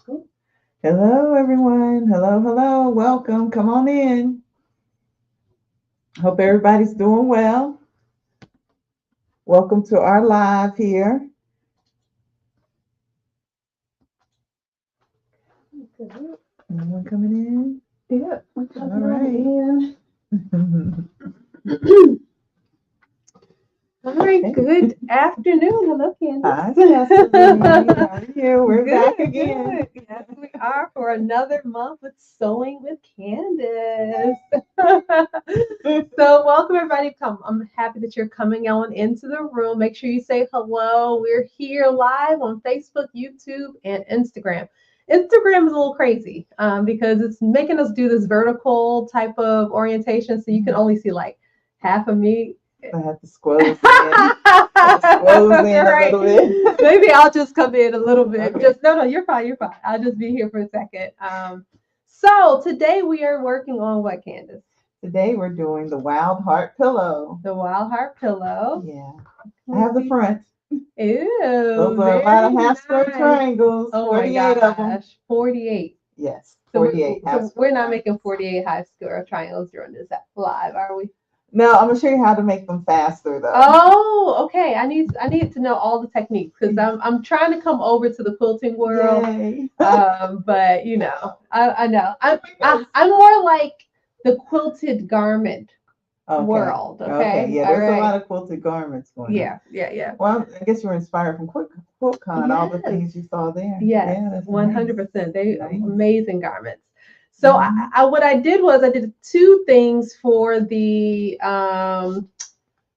Hello, everyone. Hello, hello. Welcome. Come on in. Hope everybody's doing well. Welcome to our live here. Anyone coming in? Yeah. All right. All right. Okay. Good afternoon. Hello, Hi, Candace. Stephanie. How are you? We're Good, back again. good. Yes, we are for another month with Sewing with Candace. So, welcome everybody. I'm happy that you're coming on into the room. Make sure you say hello. We're here live on Facebook, YouTube, and Instagram. Instagram is a little crazy because it's making us do this vertical type of orientation, so you can only see like half of me. I have to squoze in. Squoze in a Right. little bit. Maybe I'll just come in a little bit. Okay. Just no, you're fine. You're fine. I'll just be here for a second. So today we are working on what, Candace? Today we're doing the Wild Heart Pillow. The Wild Heart Pillow. Yeah. I have the front. Ew. Those are a lot of half square triangles. Oh 48 of them. 48. Yes, So 48 half we're square not triangles. making 48 high square triangles during this live, are we? No, I'm gonna show you how to make them faster though. Oh, okay. I need to know all the techniques because I'm trying to come over to the quilting world. Yay. But I know I'm more like the quilted garment world. Okay. Yeah, All there's a right. lot of quilted garments going on. Yeah. Well, I guess you were inspired from QuiltCon, all the things you saw there. Yes, Yeah, that's 100%. They nice. amazing garments. So what I did was I did two things for the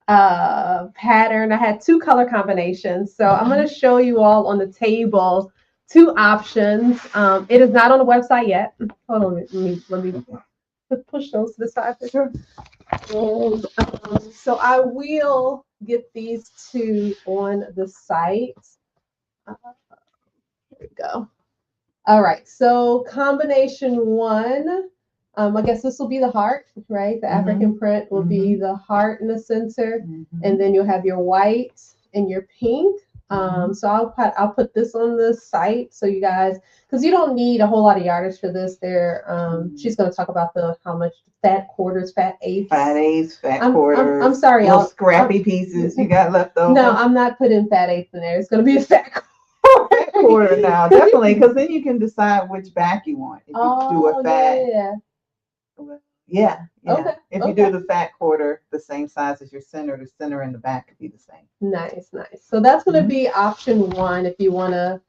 pattern. I had two color combinations. So I'm going to show you all on the table two options. It is not on the website yet. Hold on, let me push those to the side for sure. And so I will get these two on the site. Here we go. All right, so combination one, I guess this will be the heart, right? The African print will be the heart in the center, and then you'll have your white and your pink. So I'll put this on the site so you guys, because you don't need a whole lot of yardage for this. She's going to talk about how much fat quarters, fat eighths. Fat quarters. I'm sorry, little scrappy pieces you got left over. No, I'm not putting fat eighths in there. It's going to be a fat quarter now, definitely, because then you can decide which back you want. If you do a fat, yeah. Okay. If you do the fat quarter, the same size as your center, the center and the back could be the same. Nice. So that's going to be option one if you want to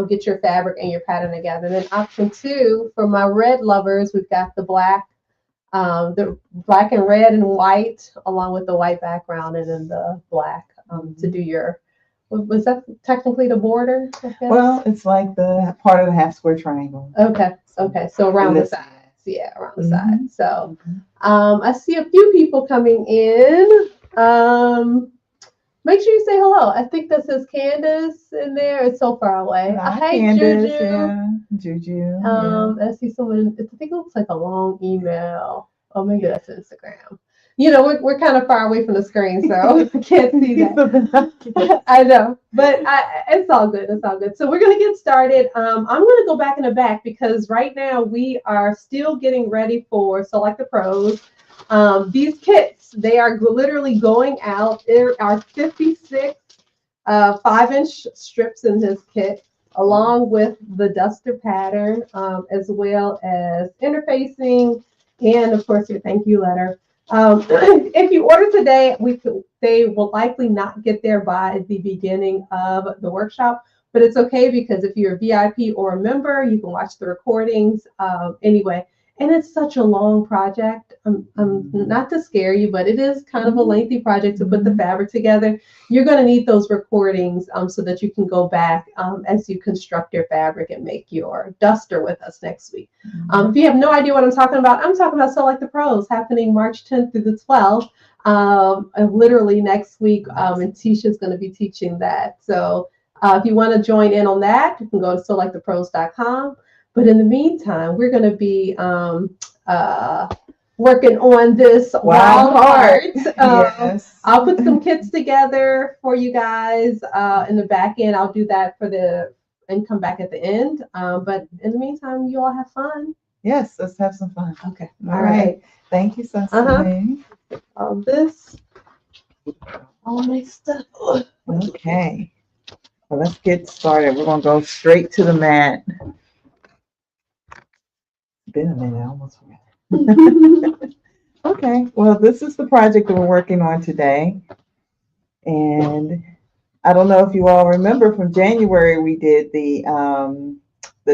get your fabric and your pattern together. Then option two, for my red lovers, we've got the black and red and white, along with the white background and then the black to do your. Was that technically the border? Well, it's like the part of the half square triangle. Okay. So around the sides. Yeah, around the sides. So I see a few people coming in. Make sure you say hello. I think that says Candace in there. It's so far away. Hi, Candace. Juju. Yeah. Juju. I see someone. I think it looks like a long email. Oh, maybe that's Instagram. You know, we're kind of far away from the screen, so I can't see that. I know, but it's all good. It's all good. So we're going to get started. I'm going to go back in the back because right now we are still getting ready for Select the Pros. These kits, they are literally going out. There are 56 5-inch strips in this kit, along with the duster pattern, as well as interfacing, and of course your thank you letter. If you order today, they will likely not get there by the beginning of the workshop, but it's okay because if you're a VIP or a member, you can watch the recordings anyway. And it's such a long project. Not to scare you, but it is kind of a lengthy project to put the fabric together. You're going to need those recordings so that you can go back as you construct your fabric and make your duster with us next week. If you have no idea what I'm talking about Select the Pros happening March 10th through the 12th. Literally next week, and Tisha's going to be teaching that. So if you want to join in on that, you can go to selectthepros.com. But in the meantime, we're going to be working on this Wild Heart. Yes. I'll put some kits together for you guys in the back end. I'll do that for the and come back at the end. But in the meantime, you all have fun. Yes, let's have some fun. Okay. All right. Thank you, Cecily. All this, all my stuff. Okay. Well, let's get started. We're going to go straight to the mat. Been a minute, I almost forgot. Okay. Well, this is the project that we're working on today. And I don't know if you all remember from January, we did the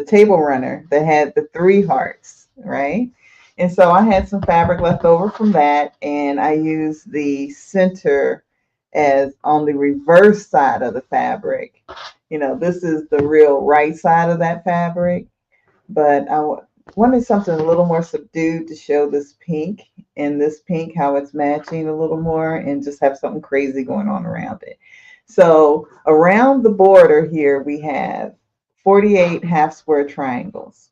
table runner that had the 3 hearts, right? And so I had some fabric left over from that, and I used the center as on the reverse side of the fabric. This is the real right side of that fabric, but wanted something a little more subdued to show this pink, and this pink, how it's matching a little more, and just have something crazy going on around it. So around the border here, we have 48 half square triangles.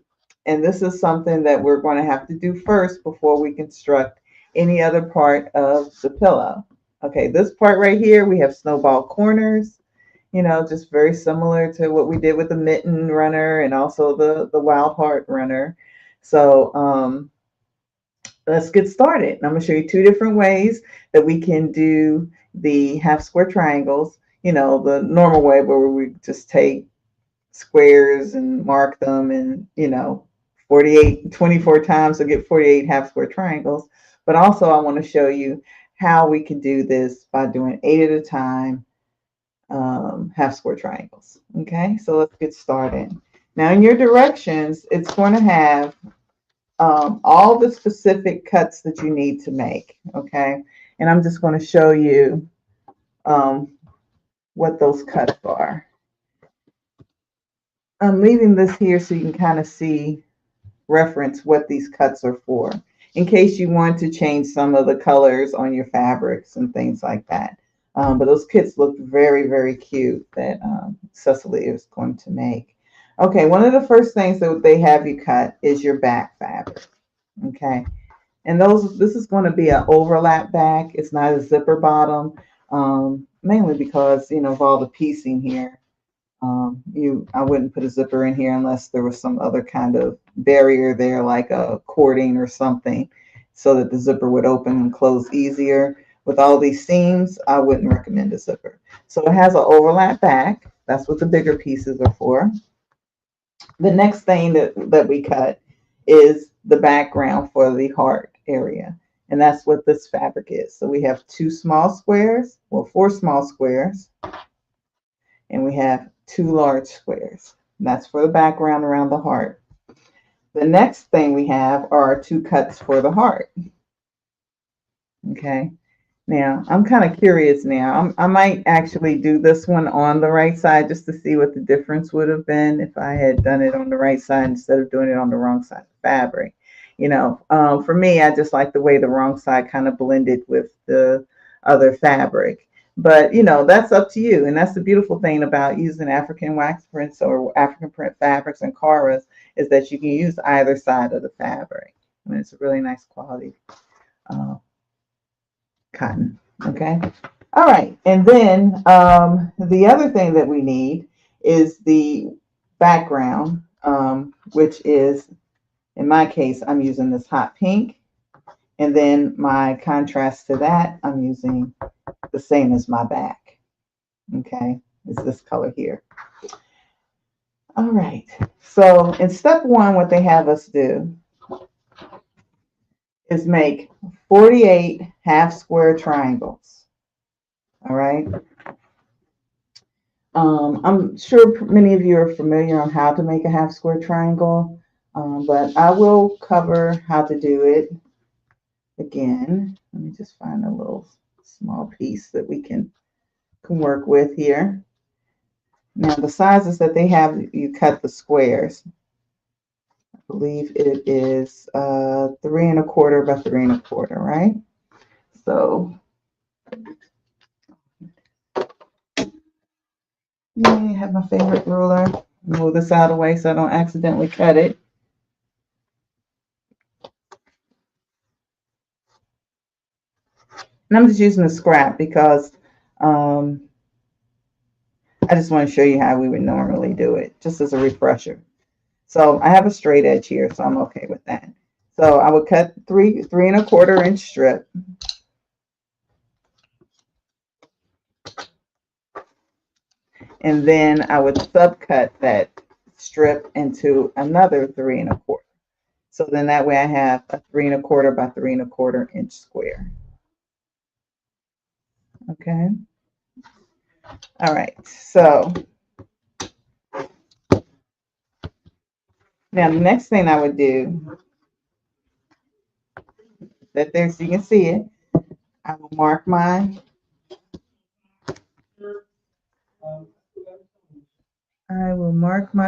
And this is something that we're going to have to do first before we construct any other part of the pillow. Okay, this part right here, we have snowball corners, just very similar to what we did with the mitten runner and also the wild heart runner. So let's get started. I'm going to show you 2 different ways that we can do the half square triangles. The normal way where we just take squares and mark them and 24 times to get 48 half square triangles. But also I want to show you how we can do this by doing 8 at a time, half square triangles. Okay, so let's get started. Now in your directions, it's going to have all the specific cuts that you need to make. Okay, and I'm just going to show you what those cuts are. I'm leaving this here so you can kind of see, reference what these cuts are for, in case you want to change some of the colors on your fabrics and things like that. But those kits look very, very cute that Cecily is going to make. Okay, one of the first things that they have you cut is your back fabric. Okay, and this is going to be an overlap back. It's not a zipper bottom, mainly because of all the piecing here. I wouldn't put a zipper in here unless there was some other kind of barrier there, like a cording or something, so that the zipper would open and close easier. With all these seams, I wouldn't recommend a zipper. So it has an overlap back. That's what the bigger pieces are for. The next thing that we cut is the background for the heart area. And that's what this fabric is. So we have 2 small squares, well, 4 small squares, and we have 2 large squares. And that's for the background around the heart. The next thing we have are 2 cuts for the heart. Okay. Now, I'm kind of curious now. I might actually do this one on the right side just to see what the difference would have been if I had done it on the right side instead of doing it on the wrong side of the fabric. For me, I just like the way the wrong side kind of blended with the other fabric. But, that's up to you. And that's the beautiful thing about using African wax prints or African print fabrics and Caras, is that you can use either side of the fabric. I mean, it's a really nice quality cotton. Okay. All right. And then the other thing that we need is the background, which is, in my case, I'm using this hot pink. And then my contrast to that, I'm using the same as my back. Okay. It's this color here. All right. So in step 1, what they have us do is make 48 half square triangles. All right. I'm sure many of you are familiar on how to make a half square triangle, but I will cover how to do it again. Let me just find a little small piece that we can work with here. Now, the sizes that they have, you cut the squares. I believe it is 3 1/4 by 3 1/4, right? So, yeah, I have my favorite ruler. Move this out of the way so I don't accidentally cut it. And I'm just using a scrap because I I just want to show you how we would normally do it, just as a refresher. So I have a straight edge here, so I'm okay with that. So I would cut 3 3 1/4 inch strip. And then I would subcut that strip into another 3 1/4. So then that way I have a 3 1/4 by 3 1/4 inch square. Okay. All right. So now the next thing I would do, that there so you can see it, I will mark my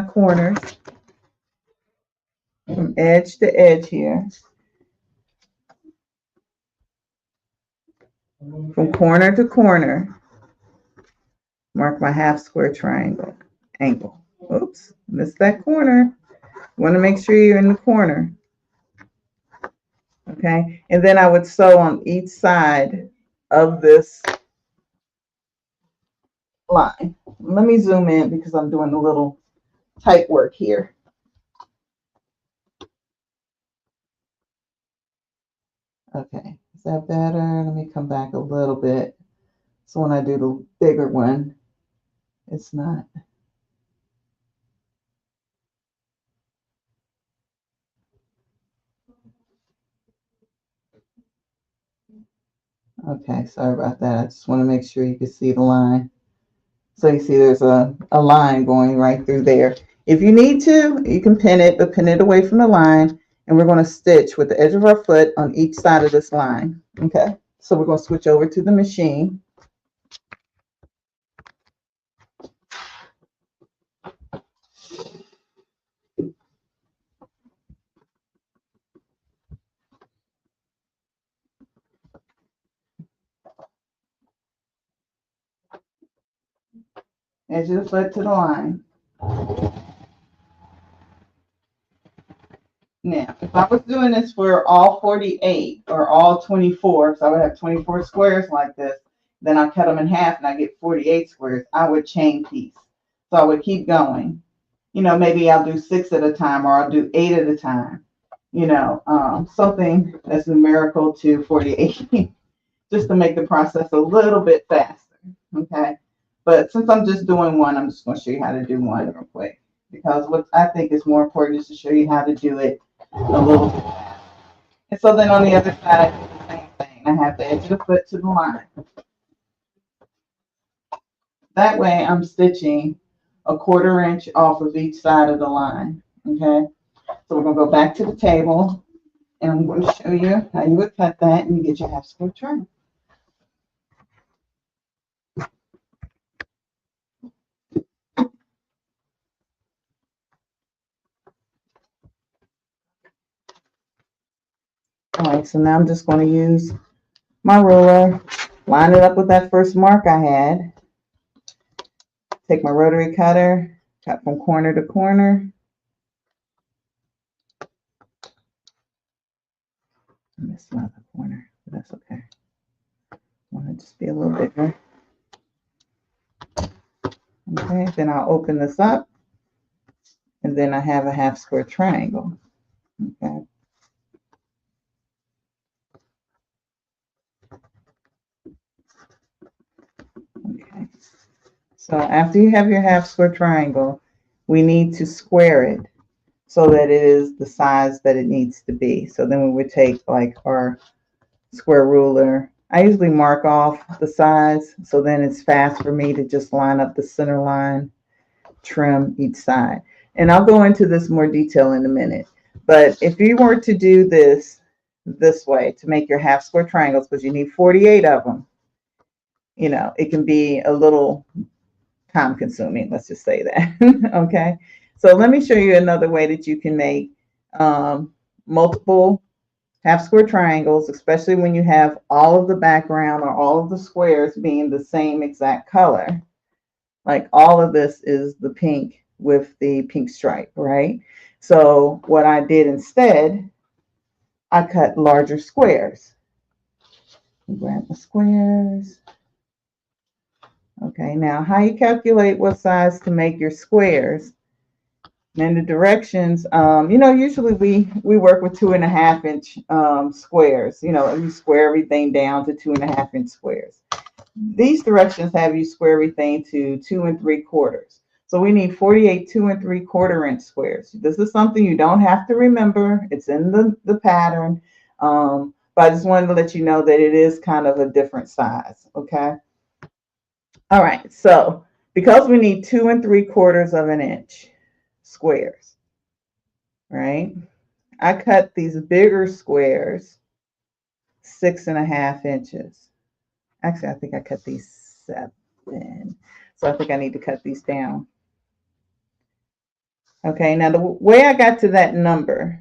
corners from edge to edge here. From corner to corner, mark my half square triangle angle. Oops, missed that corner. You want to make sure you're in the corner. Okay, and then I would sew on each side of this line. Let me zoom in because I'm doing a little tight work here. Okay, is that better? Let me come back a little bit. So when I do the bigger one, it's not. Okay, sorry about that. I just want to make sure you can see the line. So you see there's a line going right through there. If you need to, you can pin it, but pin it away from the line. And we're going to stitch with the edge of our foot on each side of this line. Okay, so we're going to switch over to the machine. Edge of the foot to the line. Now, if I was doing this for all 48 or all 24, so I would have 24 squares like this, then I cut them in half and I get 48 squares, I would chain piece. So I would keep going. You know, maybe I'll do 6 at a time or I'll do 8 at a time. You know, something that's numerical to 48, just to make the process a little bit faster. Okay. But since I'm just doing one, I'm just going to show you how to do one real quick. Because what I think is more important is to show you how to do it a little bit faster. And so then on the other side, I do the same thing. I have the edge of the foot to the line. That way I'm stitching a 1/4 inch off of each side of the line. Okay. So we're going to go back to the table and I'm going to show you how you would cut that and you get your half square triangle. All right, so now I'm just going to use my ruler, line it up with that first mark I had. Take my rotary cutter, cut from corner to corner. I missed another corner, but that's okay. I want it to just be a little bigger. Okay, then I'll open this up, and then I have a half square triangle. Okay. Okay. So after you have your half square triangle, we need to square it so that it is the size that it needs to be. So then we would take like our square ruler. I usually mark off the size, so then it's fast for me to just line up the center line, trim each side. And I'll go into this more detail in a minute. But if you were to do this way to make your half square triangles, because you need 48 of them, you know, it can be a little time consuming, let's just say that. Okay, so let me show you another way that you can make multiple half square triangles, especially when you have all of the background or all of the squares being the same exact color. Like all of this is the pink with the pink stripe, right? So what I did instead, I cut larger squares. Grab the squares. Okay, now how you calculate what size to make your squares and the directions, usually we work with 2.5 inch squares. You square everything down to 2.5 inch squares. These directions have you square everything to 2 3/4. So we need 48 2 3/4 inch squares. This is something you don't have to remember. It's in the pattern. But I just wanted to let you know that it is kind of a different size. Okay. All right. So because we need 2 3/4 inch squares, right? I cut these bigger squares 6.5 inches. Actually, I think I cut these 7. So I think I need to cut these down. Okay, now the way I got to that number,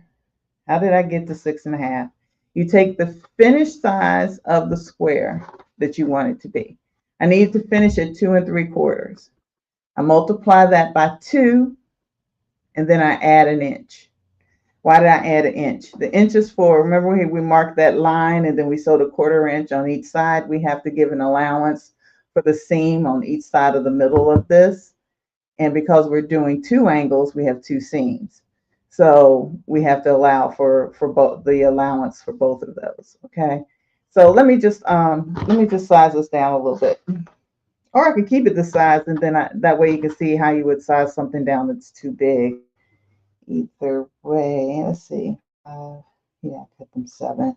how did I get to 6.5? You take the finished size of the square that you want it to be. I need to finish at 2 3/4. I multiply that by 2, and then I add an inch. Why did I add an inch? The inch is for, remember we marked that line and then we sewed a 1/4 inch on each side. We have to give an allowance for the seam on each side of the middle of this. And because we're doing 2 angles, we have 2 seams. So we have to allow for both, the allowance for both of those. Okay. So let me just size this down a little bit. Or I could keep it this size, and then that way you can see how you would size something down that's too big. Either way, let's see. Yeah, cut them 7,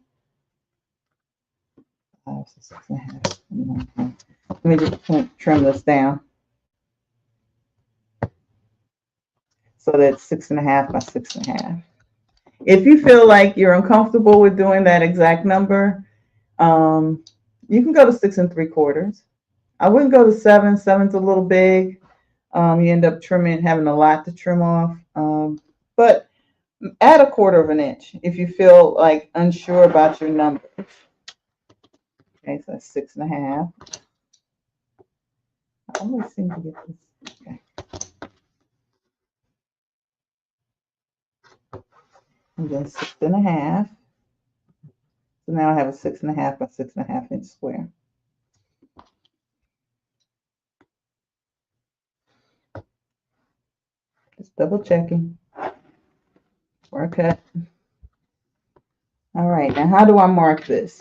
5, 6, 6.5. Let me just trim this down. So that's 6.5 by 6.5. If you feel like you're uncomfortable with doing that exact number, you can go to 6 3/4. I wouldn't go to 7. 7's a little big. You end up having a lot to trim off. But add a 1/4 inch if you feel like unsure about your numbers. Okay, so that's 6.5. I always seem to get this. Okay. And then 6.5. So now I have a 6.5 by 6.5 inch square. Just double checking for a cut. All right, now how do I mark this?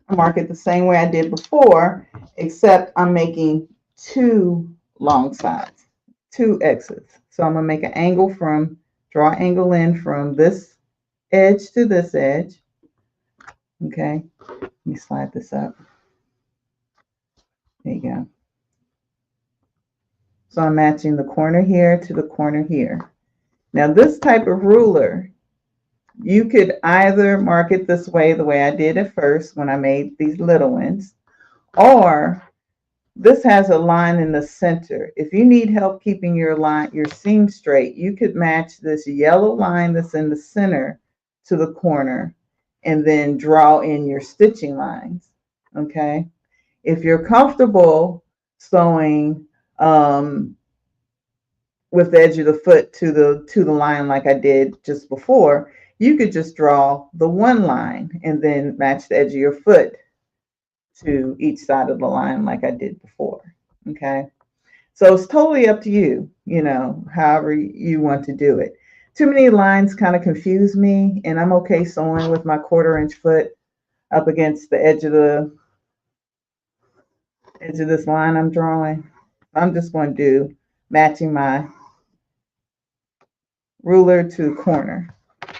I mark it the same way I did before, except I'm making 2 long sides, 2 X's. So I'm gonna make an angle draw an angle in from this edge to this edge. Okay, let me slide this up. There you go. So I'm matching the corner here to the corner here. Now this type of ruler, you could either mark it this way, the way I did at first when I made these little ones, or this has a line in the center. If you need help keeping your seam straight, you could match this yellow line that's in the center to the corner and then draw in your stitching lines. Okay. If you're comfortable sewing with the edge of the foot to the line like I did just before, you could just draw the one line and then match the edge of your foot to each side of the line like I did before. Okay. So it's totally up to you, however you want to do it. Too many lines kind of confuse me, and I'm okay sewing with my 1/4 inch foot up against the edge of this line I'm drawing. I'm just going to do matching my ruler to corner.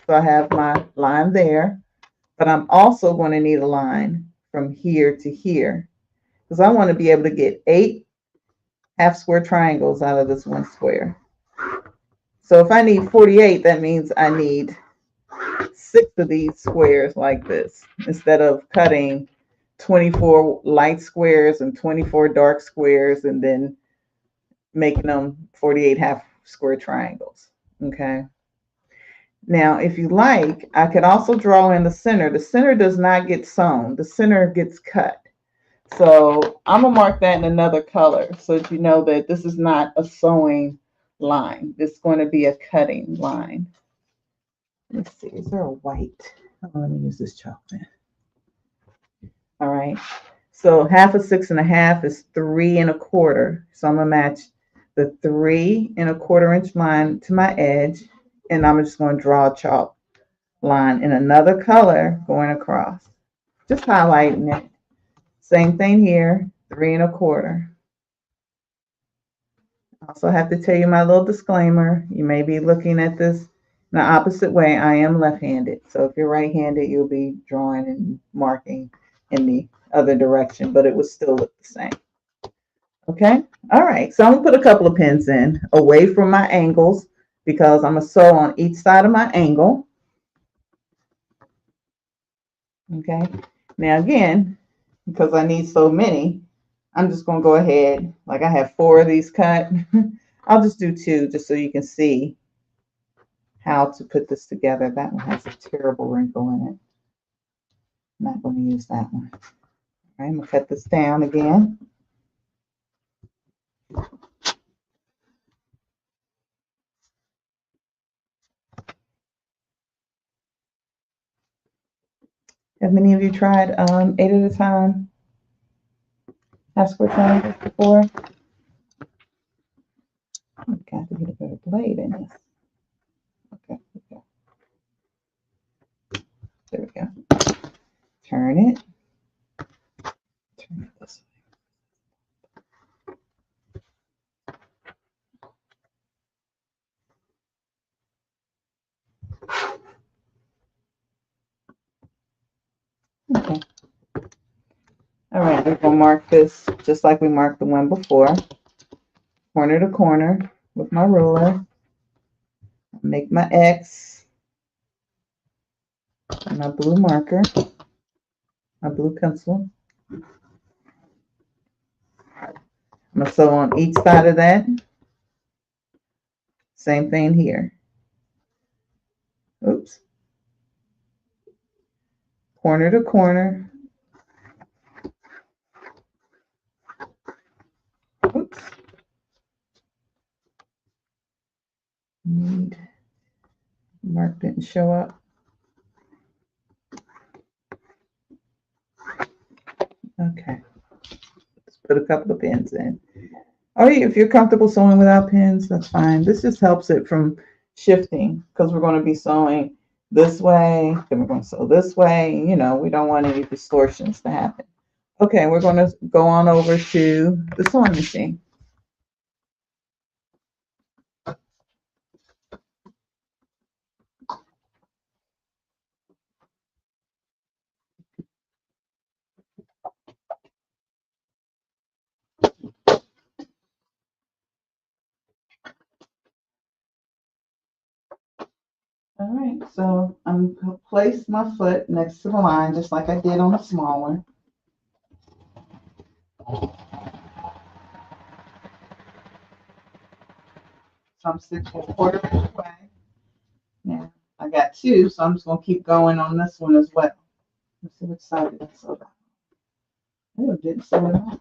So I have my line there, but I'm also going to need a line from here to here because I want to be able to get 8 half square triangles out of this one square. So if I need 48, that means I need 6 of these squares like this instead of cutting 24 light squares and 24 dark squares and then making them 48 half square triangles. Okay. Now, if you like, I could also draw in the center. The center does not get sewn. The center gets cut. So I'm going to mark that in another color so that you know that this is not a sewing line. This is going to be a cutting line. Let's see. Is there a white? Oh, let me use this chocolate. All right. So half of 6.5 is 3 1/4. So I'm gonna match the 3 1/4 inch line to my edge, and I'm just going to draw a chalk line in another color going across, just highlighting it. Same thing here, 3 1/4. Also have to tell you my little disclaimer. You may be looking at this in the opposite way. I am left-handed. So if you're right-handed, you'll be drawing and marking in the other direction, but it would still look the same. Okay. All right. So I'm going to put a couple of pins in away from my angles because I'm going to sew on each side of my angle. Okay. Now again, because I need so many, I'm just going to go ahead, like I have 4 of these cut. I'll just do 2 just so you can see how to put this together. That one has a terrible wrinkle in it. I'm not going to use that one. All right, I'm going to cut this down again. Have many of you tried 8 at a time half square triangles before? I've got to get a better blade in this. Okay, there we go. Turn it. Turn it this way. Okay. All right, we're going to mark this just like we marked the one before. Corner to corner with my ruler. Make my X. And my blue marker. My blue pencil. I'm going to sew on each side of that. Same thing here. Oops. Corner to corner. Oops. Mark didn't show up. Okay. Let's put a couple of pins in. Or if you're comfortable sewing without pins, that's fine. This just helps it from shifting because we're going to be sewing this way, then we're going to sew this way. You know, we don't want any distortions to happen. Okay, we're going to go on over to the sewing machine. All right, so I'm going to place my foot next to the line just like I did on the small one. So I'm 6 1/4 inch away. Now I got 2, so I'm just going to keep going on this one as well. Let's see which side did I sew that. Oh, it didn't sew it off.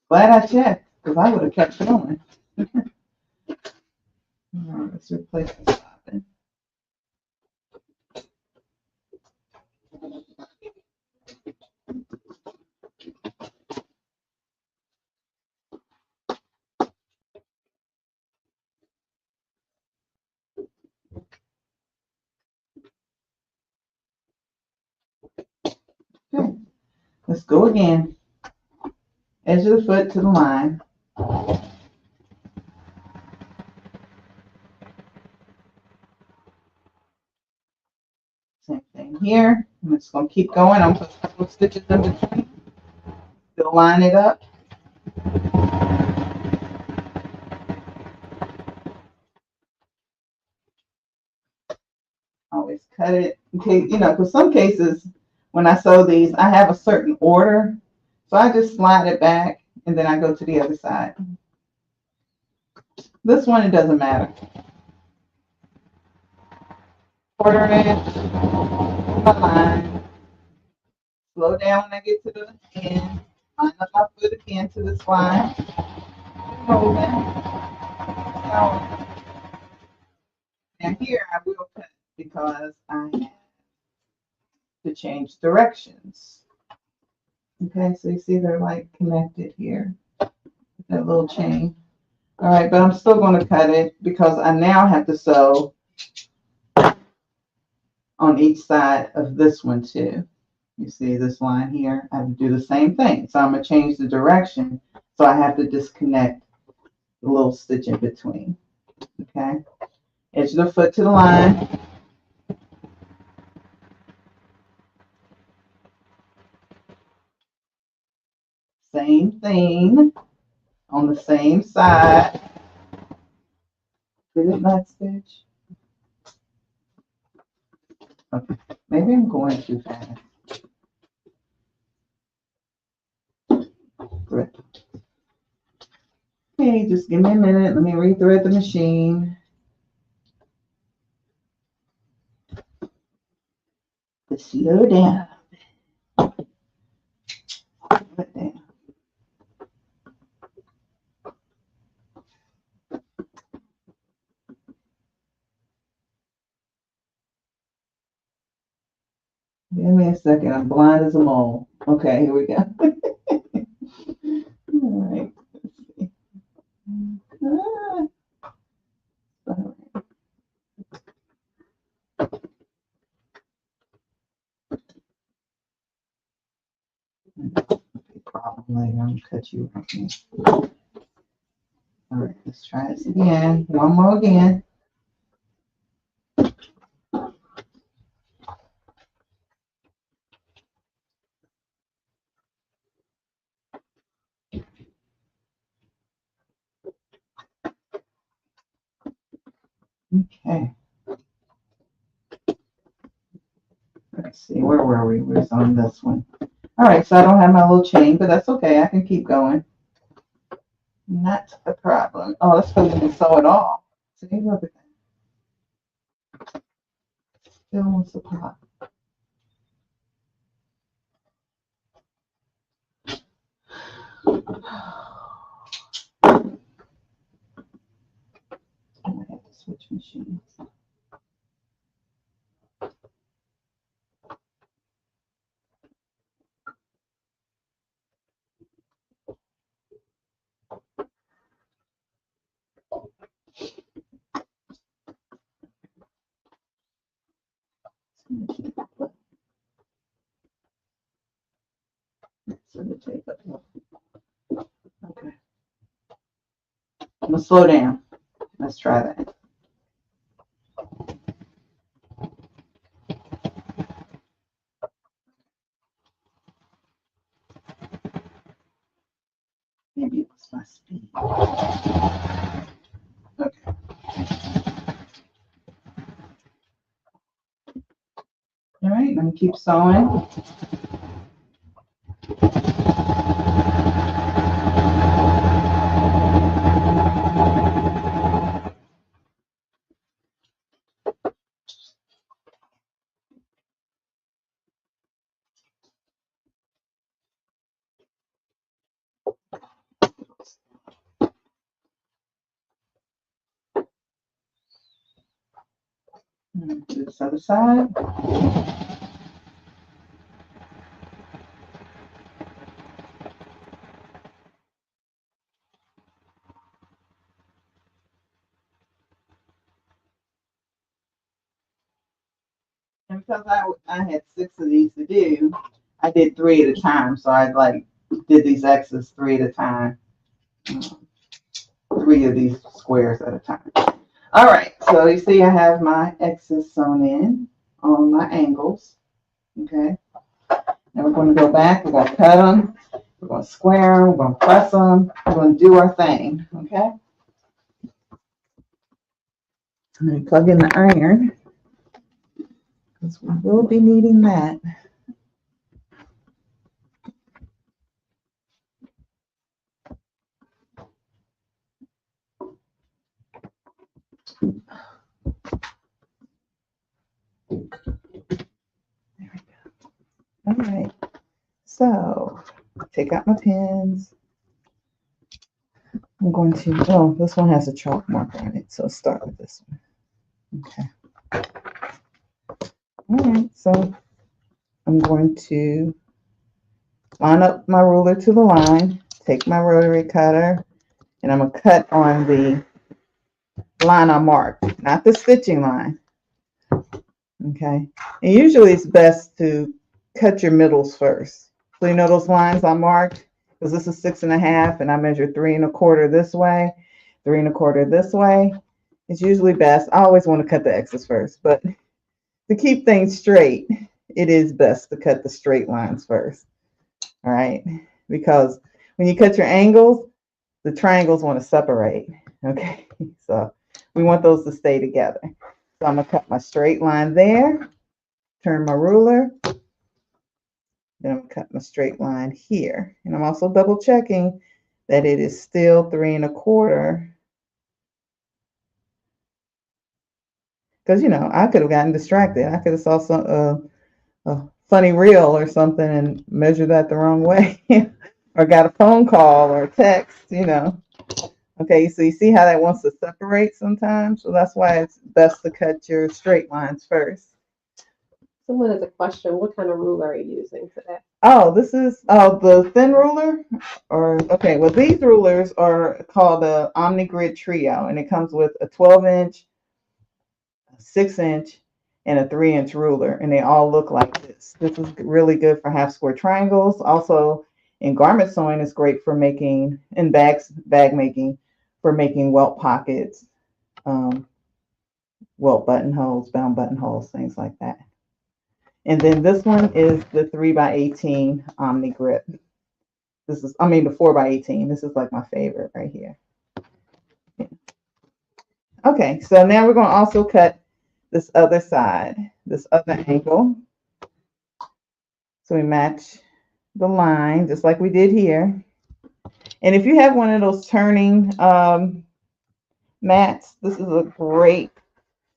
Glad I checked because I would have kept going. All right, let's replace the stopping. Okay, let's go again. Edge of the foot to the line. Same thing here. I'm just going to keep going. I'm going to put a couple of stitches in between. Still line it up. Always cut it in case, you know, because some cases when I sew these, I have a certain order. So I just slide it back and then I go to the other side. This one, it doesn't matter. 1/4 inch, my line. Slow down when I get to the end. Line up my foot again to this line. Moving. So, now here I will cut because because I have to change directions. Okay, so you see they're like connected here, that little chain. All right, but I'm still going to cut it because I now have to sew on each side of this one too. You see this line here? I have to do the same thing. So I'm going to change the direction. So I have to disconnect the little stitch in between. Okay, edge of the foot to the line. Same thing on the same side. Did it not stitch? Okay, maybe I'm going too fast. Good. Okay, just give me a minute. Let me rethread the machine. Slow down. Slow down. Give me a second. I'm blind as a mole. Okay, here we go. All right. Let's see. All right. Problem later. I'm gonna cut you right here. All right, let's try this again. One more again. Okay. Let's see. Where were we? We was on this one. All right, so I don't have my little chain, but that's okay. I can keep going. Not a problem. Oh, that's because you can sew it off. See, look at that. Still wants to pop. I might have to switch machines. Okay. I'm gonna slow down. Let's try that. Maybe it was my speed. Okay. All right, I'm gonna keep sewing. Do this other side. And because I had 6 of these to do, I did 3 at a time. So I like did these X's 3 at a time. 3 of these squares at a time. All right, so you see I have my X's sewn in on my angles. Okay. Now we're going to go back. We're going to cut them. We're going to square them. We're going to press them. We're going to do our thing. Okay. I'm going to plug in the iron because we will be needing that. There we go. All right. So take out my pins. I'm going to, oh, this one has a chalk mark on it. So start with this one. Okay. All right, so I'm going to line up my ruler to the line, take my rotary cutter, and I'm going to cut on the line I marked, not the stitching line. Okay, and usually it's best to cut your middles first. So you know those lines I marked, because this is 6.5 and I measure 3 1/4 this way, 3 1/4 this way. It's usually best. I always want to cut the X's first, but to keep things straight, it is best to cut the straight lines first. All right, because when you cut your angles, the triangles want to separate. Okay, so we want those to stay together. So I'm gonna cut my straight line there, turn my ruler, then I'm gonna cut my straight line here. And I'm also double checking that it is still 3 1/4. Because I could have gotten distracted. I could have saw a funny reel or something and measured that the wrong way. Or got a phone call or a text. Okay, so you see how that wants to separate sometimes? So that's why it's best to cut your straight lines first. Someone has a question. What kind of ruler are you using for that? Oh, this is the thin ruler? Okay, well, these rulers are called the OmniGrid Trio, and it comes with a 12-inch, 6-inch, and a 3-inch ruler, and they all look like this. This is really good for half square triangles. Also, in garment sewing, it's great for making, in bag making, for making welt pockets, welt buttonholes, bound buttonholes, things like that. And then this one is the 3x18 Omni Grip. The 4x18. This is like my favorite right here. Okay, so now we're going to also cut this other side, this other angle. So we match the line just like we did here. And if you have one of those turning mats, this is a great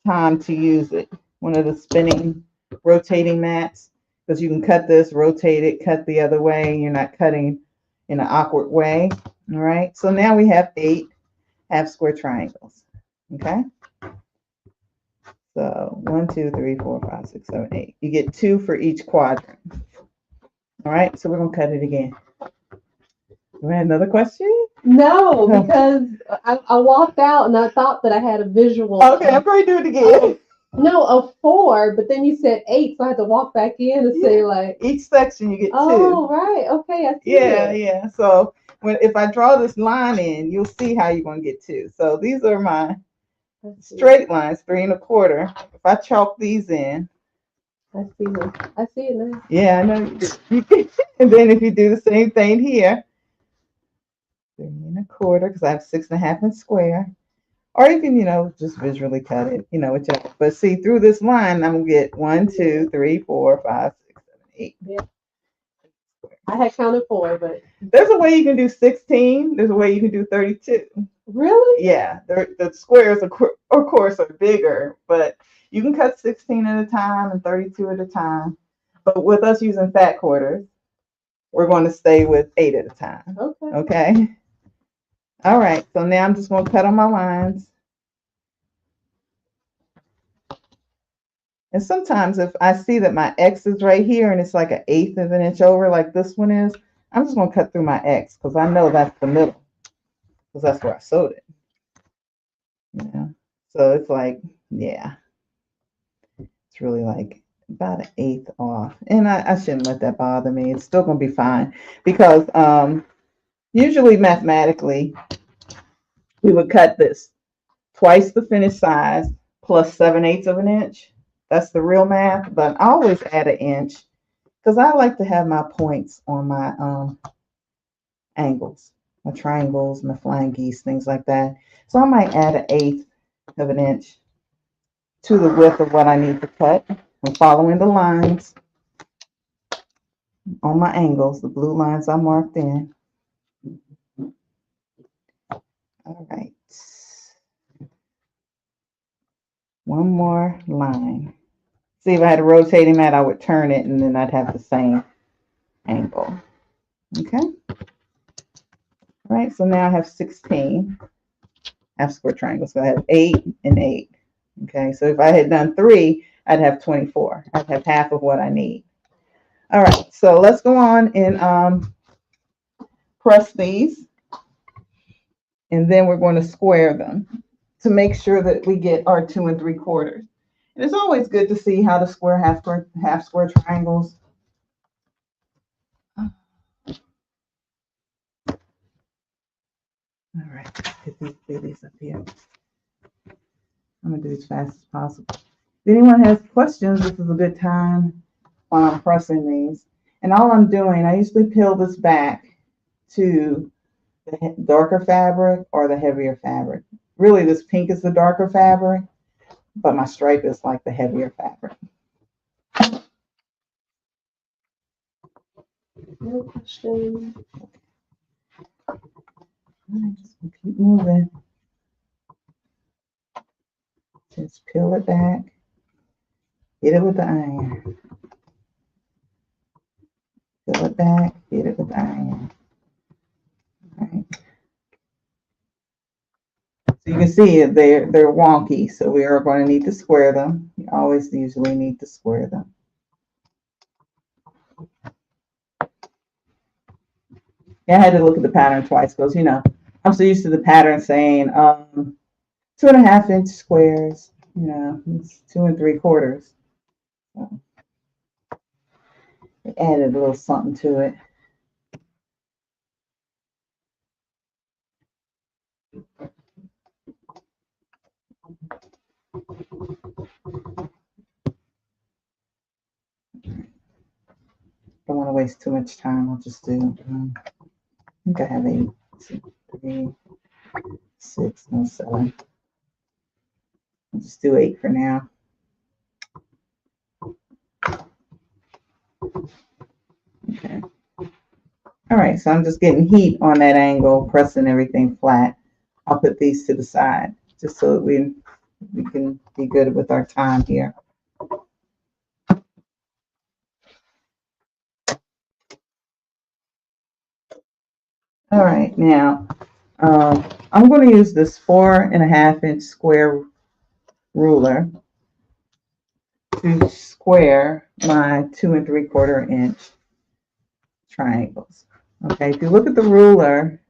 time to use it. One of the spinning, rotating mats, because you can cut this, rotate it, cut the other way. You're not cutting in an awkward way. All right. So now we have 8 half square triangles. Okay. So 1, 2, 3, 4, 5, 6, 7, 8. You get 2 for each quadrant. All right. So we're gonna cut it again. We had another question? No, because I walked out and I thought that I had a visual. Okay, I'm going to do it again. No, a 4, but then you said 8, so I had to walk back in and say like each section you get 2. Oh, right. Okay, I see. Yeah. So if I draw this line in, you'll see how you're going to get 2. So these are my straight lines, 3 1/4. If I chalk these in, I see them. I see it now. Yeah, I know. And then if you do the same thing here, 3 1/4, because I have 6.5 in square. Or you can, just visually cut it, whichever. But see, through this line, I'm going to get 1, 2, 3, 4, 5, 6, 7, 8. Yeah. I had counted 4, but there's a way you can do 16. There's a way you can do 32. Really? Yeah, the squares, of course, are bigger, but you can cut 16 at a time and 32 at a time. But with us using fat quarters, we're going to stay with 8 at a time. Okay. All right. So now I'm just going to cut on my lines. And sometimes if I see that my X is right here and it's like 1/8 of an inch over like this one is, I'm just going to cut through my X because I know that's the middle because that's where I sewed it. So it's like, yeah, it's really like about 1/8 off. And I shouldn't let that bother me. It's still going to be fine because usually mathematically, we would cut this twice the finished size plus 7/8 of an inch. That's the real math, but I always add an inch because I like to have my points on my angles, my triangles, my flying geese, things like that. So I might add 1/8 of an inch to the width of what I need to cut. I'm following the lines on my angles, the blue lines I marked in. All right. One more line. See, if I had a rotating mat, I would turn it and then I'd have the same angle. Okay. All right, so now I have 16 half square triangles. So I have 8 and 8. Okay, so if I had done 3, I'd have 24. I'd have half of what I need. All right, so let's go on and press these, and then we're going to square them to make sure that we get our 2 3/4. And it's always good to see how to square half square triangles. All right, get these babies up here. I'm gonna do as fast as possible. If anyone has questions, this is a good time while I'm pressing these. And all I'm doing, I usually peel this back to the darker fabric or the heavier fabric. Really, this pink is the darker fabric, but my stripe is like the heavier fabric. No question. Just keep moving. Just peel it back. Hit it with the iron. Peel it back. Hit it with the iron. All right. So you can see they're wonky, so we are going to need to square them. You always usually need to square them. Yeah, I had to look at the pattern twice because, I'm so used to the pattern saying 2.5-inch squares, it's 2 3/4. So it added a little something to it. Don't want to waste too much time. I'll just do, I think I have 8, 2, 3, 6, and 7. I'll just do 8 for now. Okay. All right, so I'm just getting heat on that angle, pressing everything flat. I'll put these to the side just so that we can be good with our time here. All right, now I'm going to use this 4.5-inch square ruler to square my 2 3/4-inch triangles. Okay, if you look at the ruler,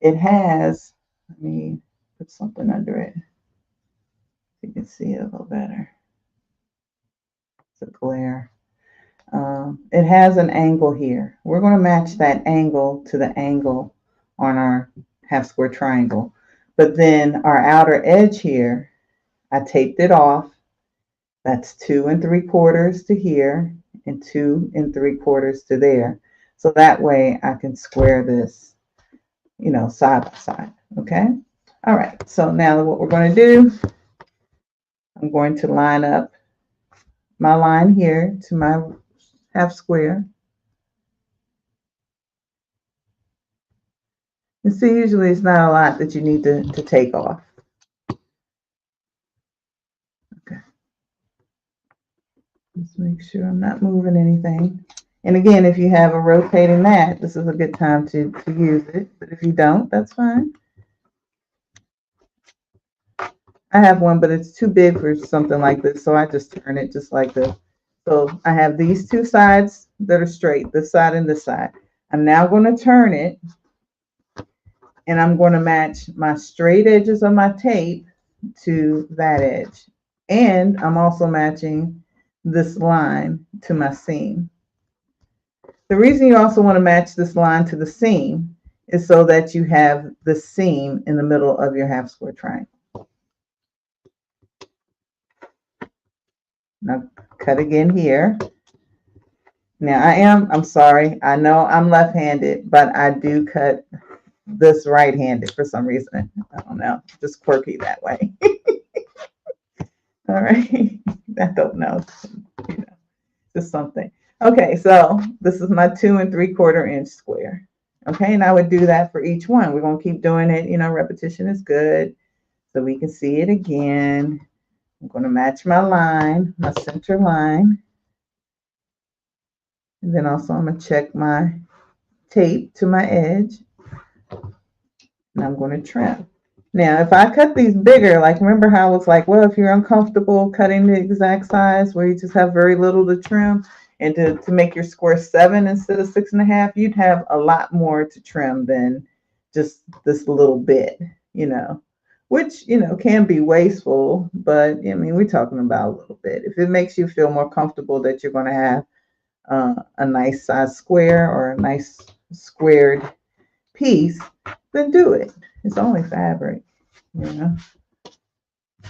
it has, let me put something under it so you can see it a little better. It's a glare. It has an angle here. We're going to match that angle to the angle on our half square triangle. But then our outer edge here, I taped it off. That's 2 3/4 to here and 2 3/4 to there. So that way I can square this, side by side. Okay. All right. So now what we're going to do, I'm going to line up my line here to my half square. And see, usually it's not a lot that you need to take off. Okay. Just make sure I'm not moving anything. And again, if you have a rotating mat, this is a good time to use it. But if you don't, that's fine. I have one, but it's too big for something like this, so I just turn it just like this. So I have these two sides that are straight, this side and this side. I'm now going to turn it, and I'm going to match my straight edges of my tape to that edge. And I'm also matching this line to my seam. The reason you also want to match this line to the seam is so that you have the seam in the middle of your half square triangle. Now cut again here. Now I'm sorry, I know I'm left-handed, but I do cut this right-handed for some reason. I don't know, just quirky that way. All right, I don't know, just something. Okay, so this is my 2 3/4-inch square. Okay, and I would do that for each one. We're gonna keep doing it, repetition is good. So we can see it again. I'm gonna match my line, my center line. And then also I'm gonna check my tape to my edge. And I'm gonna trim. Now, if I cut these bigger, like remember how it's like, well, if you're uncomfortable cutting the exact size where you just have very little to trim, and to make your square 7 instead of 6.5, you'd have a lot more to trim than just this little bit, which, can be wasteful, but I mean, we're talking about a little bit. If it makes you feel more comfortable that you're going to have a nice size square or a nice squared piece, then do it. It's only fabric, you know. You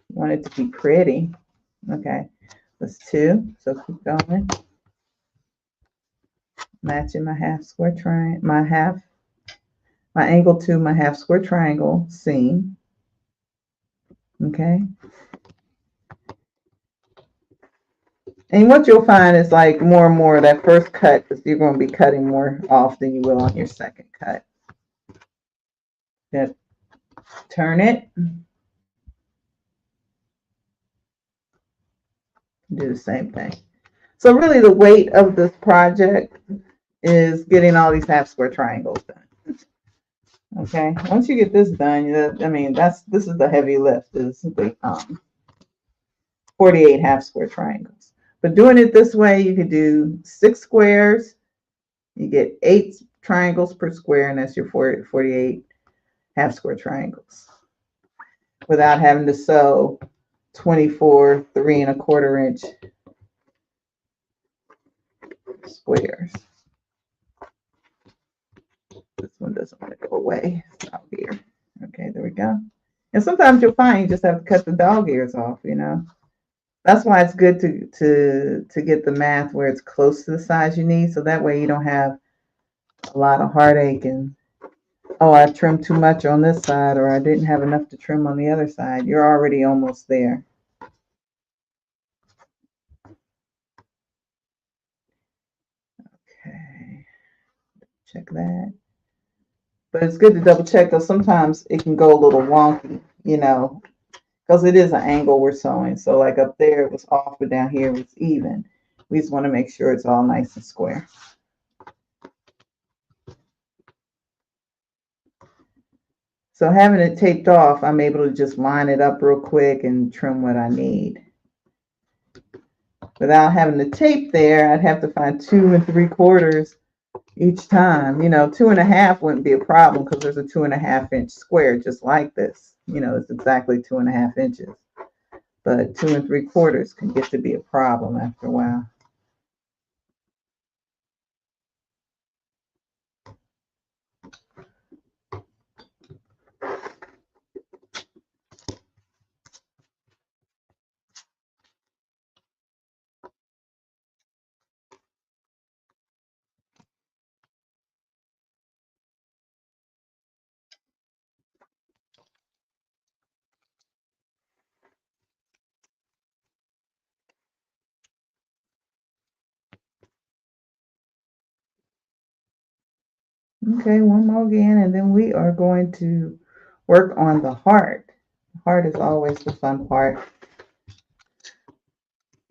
want it to be pretty. Okay, that's 2. So keep going. Matching my half square triangle, my angle to my half square triangle seam. Okay. And what you'll find is like more and more that first cut, you're going to be cutting more off than you will on your second cut. Then turn it. Do the same thing. So really the weight of this project is getting all these half square triangles done. Okay. Once you get this done, I mean, this is the heavy lift, is the 48 half square triangles. But doing it this way, you could do 6 squares. You get 8 triangles per square, and that's your 48 half square triangles without having to sew 24 3¼ inch squares. This one doesn't want to go away. It's out here. Okay, there we go. And sometimes you'll find you just have to cut the dog ears off, That's why it's good to get the math where it's close to the size you need, so that way you don't have a lot of heartache and, oh, I trimmed too much on this side, or I didn't have enough to trim on the other side. You're already almost there. Okay, check that. But it's good to double check, because sometimes it can go a little wonky, because it is an angle we're sewing. So like up there it was off, but down here it was even. We just want to make sure it's all nice and square. So having it taped off, I'm able to just line it up real quick and trim what I need. Without having the tape there, I'd have to find 2 3/4 each time. 2.5 wouldn't be a problem because there's a 2.5 inch square just like this. It's exactly 2.5 inches. But 2 3/4 can get to be a problem after a while. Okay, one more again, and then we are going to work on the heart. The heart is always the fun part.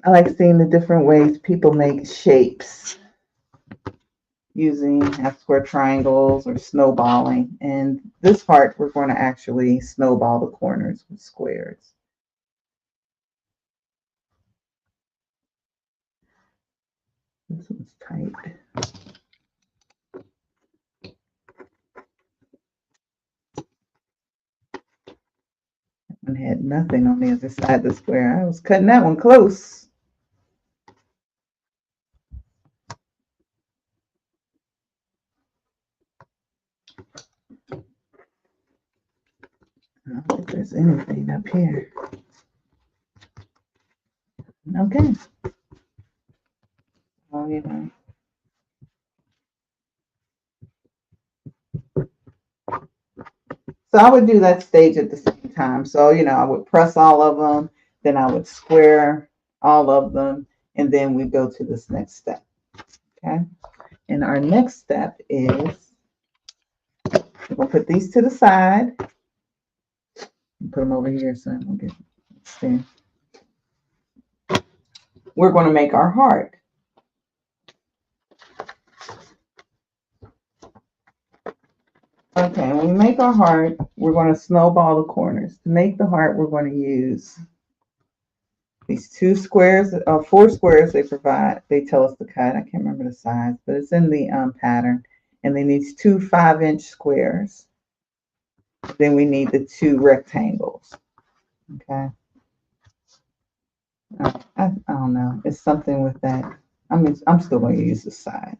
I like seeing the different ways people make shapes using half square triangles or snowballing. And this heart, we're going to actually snowball the corners with squares. This one's tight. One had nothing on the other side of the square. I was cutting that one close. I don't think there's anything up here. Okay. Oh, yeah. So I would do that stage at the same time. So, I would press all of them, then I would square all of them, and then we go to this next step. Okay. And our next step is, we're going to put these to the side. Put them over here so I don't get stand. We're going to make our heart. Okay, when we make our heart, we're going to snowball the corners. To make the heart, we're going to use these 2 squares, 4 squares they provide. They tell us to cut. I can't remember the size, but it's in the pattern. And then these 2 5-inch squares. Then we need the 2 rectangles. Okay. I don't know. It's something with that. I mean, I'm still going to use the side.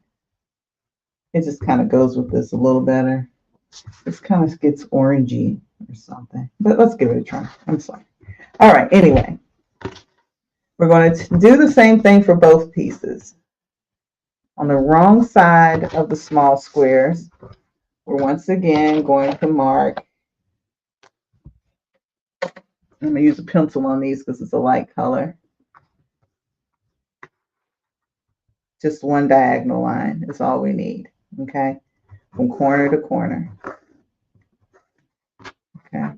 It just kind of goes with this a little better. It kind of gets orangey or something. But let's give it a try. I'm sorry. All right. Anyway, we're going to do the same thing for both pieces. On the wrong side of the small squares, we're once again going to mark. I'm going to use a pencil on these because it's a light color. Just one diagonal line is all we need, okay? From corner to corner, okay?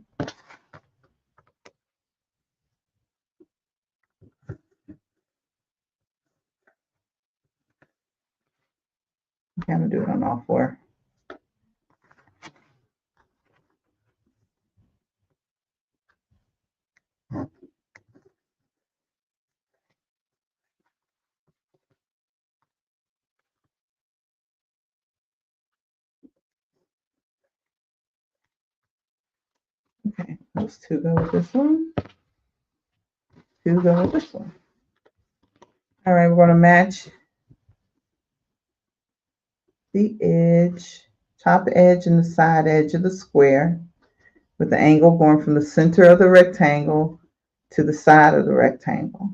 Okay, I'm gonna do it on all 4. Okay, those 2 go with this one. 2 go with this one. All right, we're gonna match the edge, top edge and the side edge of the square with the angle going from the center of the rectangle to the side of the rectangle.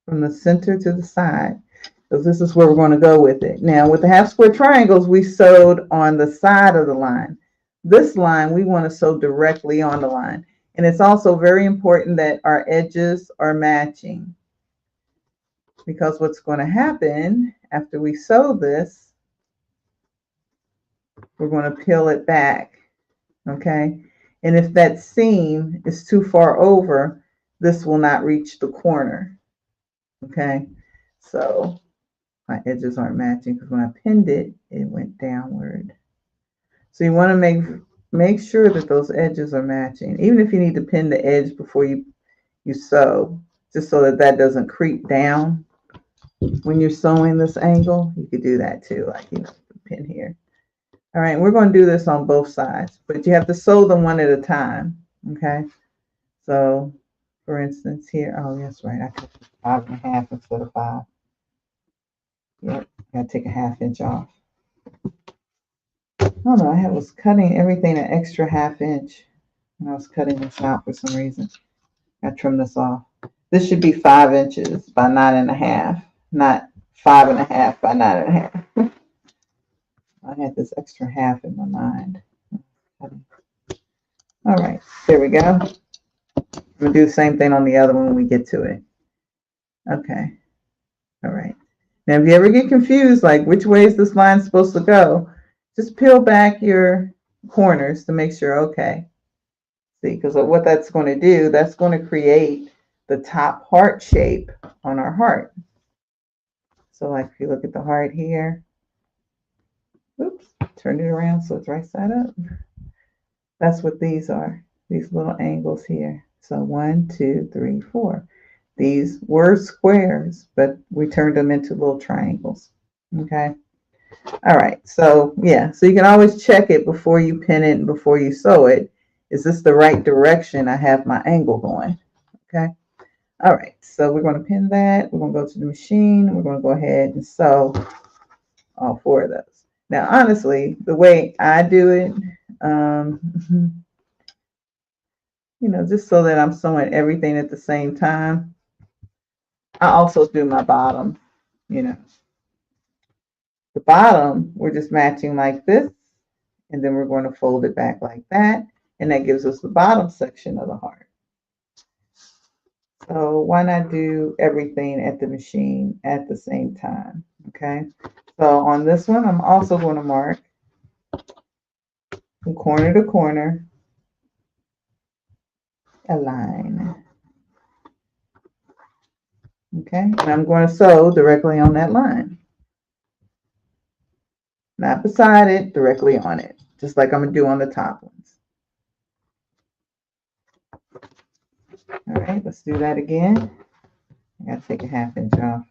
From the center to the side, because this is where we're going to go with it. Now, with the half square triangles, we sewed on the side of the line. This line, we want to sew directly on the line. And it's also very important that our edges are matching, because what's going to happen after we sew this, we're going to peel it back, okay? And if that seam is too far over, this will not reach the corner, okay? So my edges aren't matching because when I pinned it, it went downward. So you want to make sure that those edges are matching, even if you need to pin the edge before you sew, just so that that doesn't creep down when you're sewing this angle. You could do that too, like, you know, pin here. All right, we're going to do this on both sides, but you have to sew them one at a time, okay? So, for instance, here, oh, that's right, I cut 5.5 instead of 5. Yep, got to take a 1/2 inch off. Oh no, I was cutting everything an extra 1/2 inch when I was cutting this out for some reason. I trim this off. This should be 5 inches by 9.5, not 5.5 by 9.5. I had this extra 1/2 in my mind. All right, there we go. We'll do the same thing on the other one when we get to it. Okay. All right. Now, if you ever get confused, like which way is this line supposed to go, just peel back your corners to make sure, okay. See, because what that's going to do, that's going to create the top heart shape on our heart. So like if you look at the heart here, oops, turn it around so it's right side up. That's what these are, these little angles here. So 1, 2, 3, 4. These were squares, but we turned them into little triangles. Okay. All right. So yeah, so you can always check it before you pin it and before you sew it. Is this the right direction I have my angle going? Okay. All right. So we're going to pin that. We're going to go to the machine. We're going to go ahead and sew all 4 of those. Now, honestly, the way I do it, you know, just so that I'm sewing everything at the same time, I also do my bottom, you know. The bottom, we're just matching like this, and then we're going to fold it back like that, and that gives us the bottom section of the heart. So why not do everything at the machine at the same time, okay? So on this one, I'm also going to mark from corner to corner a line, okay? And I'm going to sew directly on that line. Not beside it, directly on it, just like I'm going to do on the top ones. All right, let's do that again. I gotta take a 1/2 inch off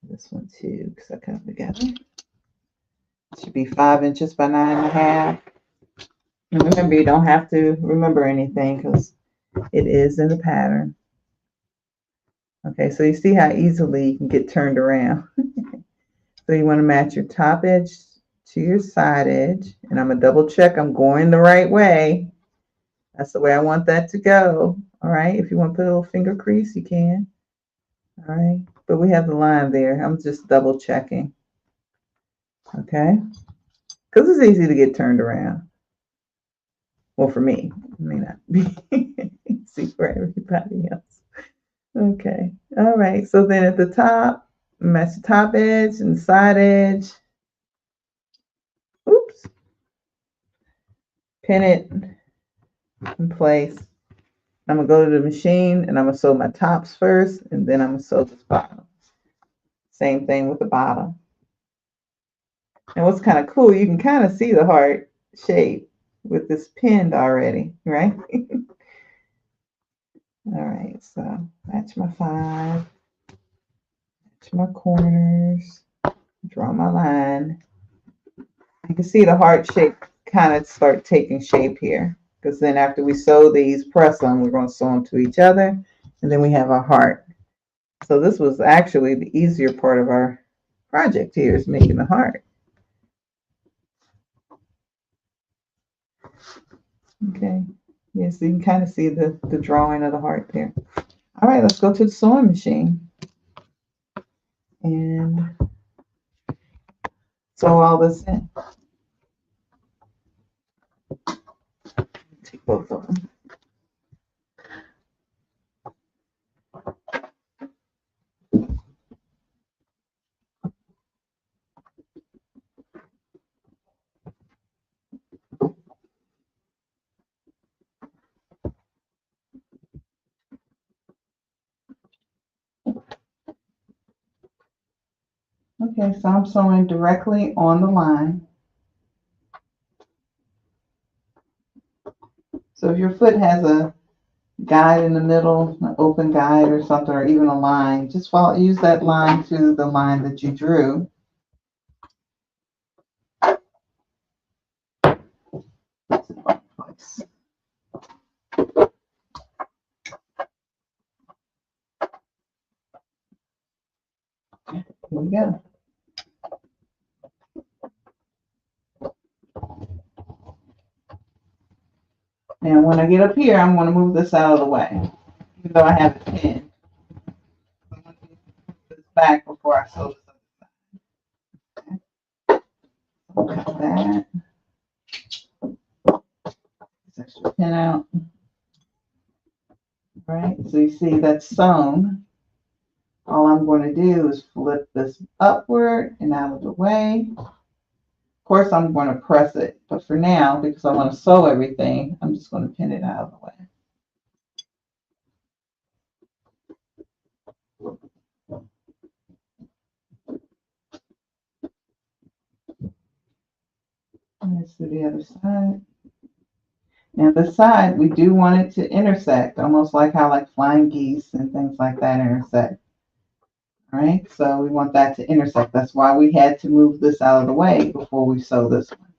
this one too, because I cut them together. It should be 5 inches by 9.5. And remember, you don't have to remember anything because it is in the pattern. Okay, so you see how easily you can get turned around. So you want to match your top edge to your side edge. And I'm going to double check I'm going the right way. That's the way I want that to go. All right, if you want to put a little finger crease, you can. All right, but we have the line there. I'm just double checking. Okay, because it's easy to get turned around. Well, for me, it may not be easy for everybody else. Okay, all right, so then at the top, match the top edge and the side edge. Oops. Pin it in place. I'm gonna go to the machine and I'm gonna sew my tops first and then I'm gonna sew this bottom. Same thing with the bottom. And what's kind of cool, you can kind of see the heart shape with this pinned already, right? All right, so match my 5, match my corners, draw my line. You can see the heart shape kind of start taking shape here, because then after we sew these, press them, we're going to sew them to each other, and then we have our heart. So this was actually the easier part of our project here, is making the heart. Okay, yeah, so you can kind of see the drawing of the heart there. All right, let's go to the sewing machine and sew all this in. Take both of them. Okay, so I'm sewing directly on the line. So if your foot has a guide in the middle, an open guide or something, or even a line, just use that line to the line that you drew. Here we go. And when I get up here, I'm going to move this out of the way, even though I have it pinned. I'm going to move this back before I sew this other side. Okay. Cut that. This extra pin out. All right, so you see that's sewn. All I'm going to do is flip this upward and out of the way. Of course, I'm going to press it, but for now, because I want to sew everything, I'm just going to pin it out of the way. Let's do the other side. Now this side, we do want it to intersect, almost like how like flying geese and things like that intersect. All right, so we want that to intersect. That's why we had to move this out of the way before we sew this one.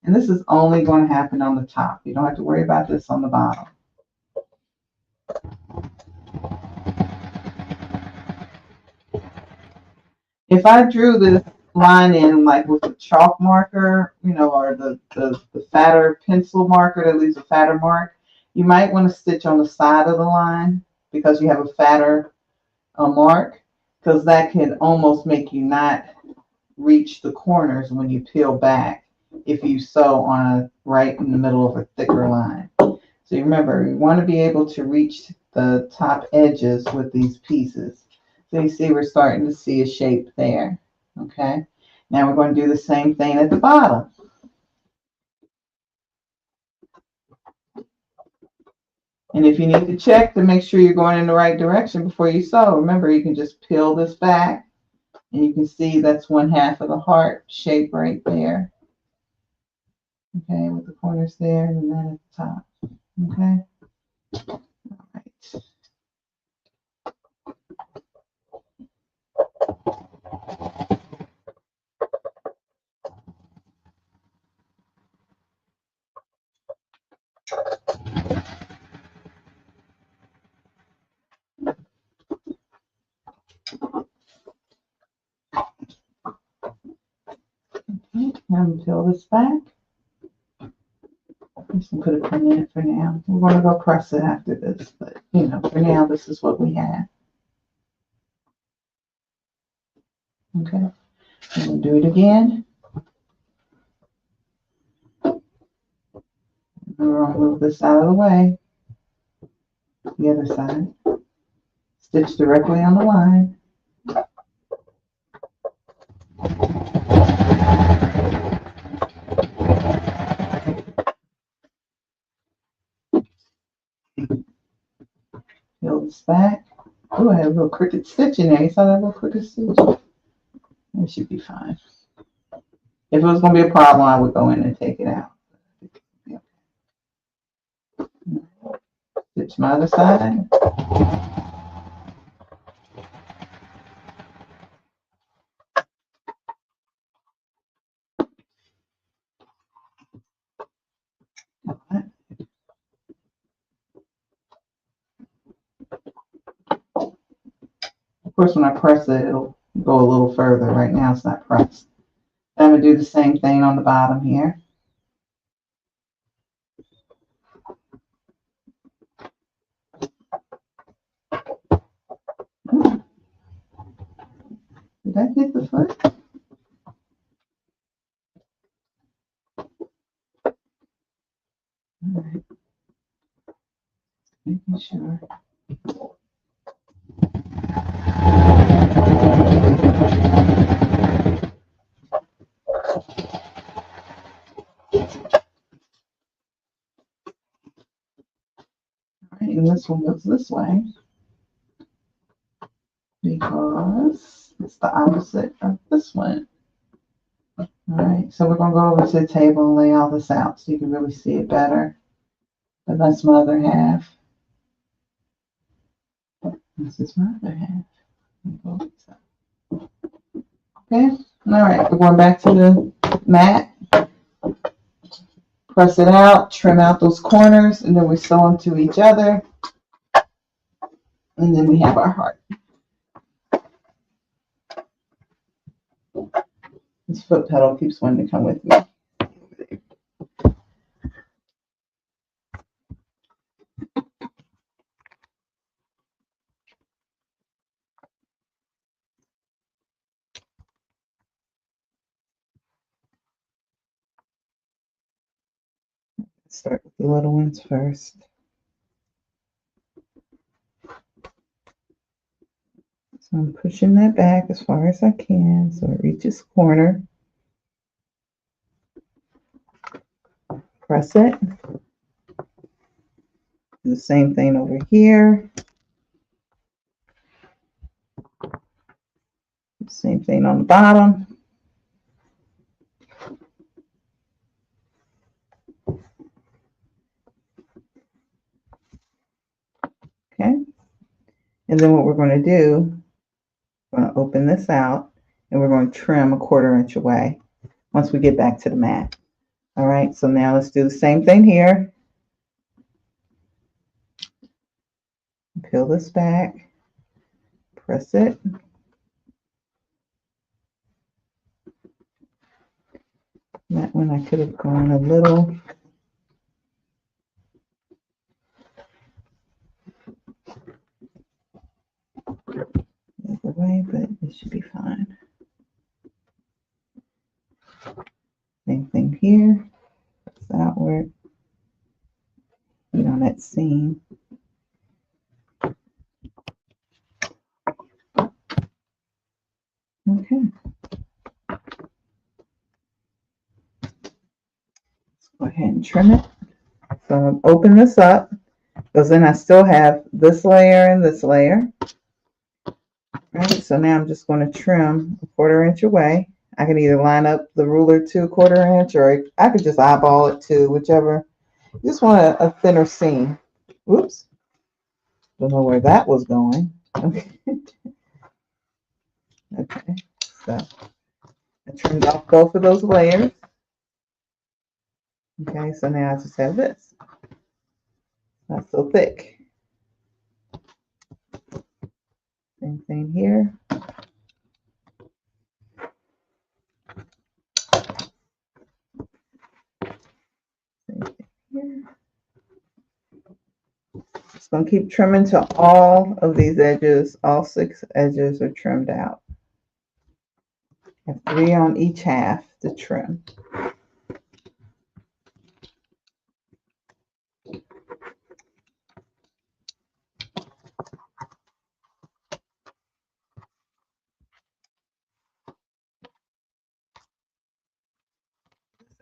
And this is only going to happen on the top. You don't have to worry about this on the bottom. If I drew this line in like with a chalk marker, you know, or the fatter pencil marker that leaves a fatter mark, you might want to stitch on the side of the line because you have a fatter mark, because that can almost make you not reach the corners when you peel back if you sew on right in the middle of a thicker line. So you remember, you want to be able to reach the top edges with these pieces. So you see we're starting to see a shape there. Okay, now we're going to do the same thing at the bottom. And if you need to check to make sure you're going in the right direction before you sew, remember you can just peel this back and you can see that's 1/2 of the heart shape right there. Okay, with the corners there and then at the top. Okay. Right. And peel this back. I'm just gonna put a pin in it for now. We're gonna go press it after this, but you know, for now, this is what we have. Okay, and we'll do it again. We're gonna move this out of the way. The other side. Stitch directly on the line. Peel this back. Oh, I have a little crooked stitch in there. You saw that little crooked stitch? It should be fine. If it was going to be a problem, I would go in and take it out. Stitch my other side. Of course, when I press it, it'll go a little further. Right now, it's not pressed. I'm going to do the same thing on the bottom here. Did that hit the foot? All right. Making sure. All right, and this one goes this way because it's the opposite of this one. All right, so we're going to go over to the table and lay all this out so you can really see it better. But that's my other half. This is my other half. Okay, all right, we're going back to the mat. Press it out, trim out those corners, and then we sew them to each other. And then we have our heart. This foot pedal keeps wanting to come with me. Start with the little ones first. So I'm pushing that back as far as I can so it reaches corner. Press it. Do the same thing over here. Same thing on the bottom. Okay. And then what we're going to do, we're going to open this out and we're going to trim 1/4 inch away once we get back to the mat. All right, so now let's do the same thing here. Peel this back, press it. That one I could have gone a little. Other way, but it should be fine. Same thing here. It's outward. You know, that seam. Okay. Let's go ahead and trim it. So I'm open this up because then I still have this layer and this layer. Right, so now I'm just going to trim 1/4 inch away. I can either line up the ruler to 1/4 inch or I could just eyeball it to whichever. You just want a thinner seam. Oops. Don't know where that was going. Okay. Okay. So I trimmed off both of those layers. Okay, so now I just have this. Not so thick. Same thing here. Same thing here. Just gonna keep trimming till all of these edges, all 6 edges are trimmed out. I have 3 on each half to trim.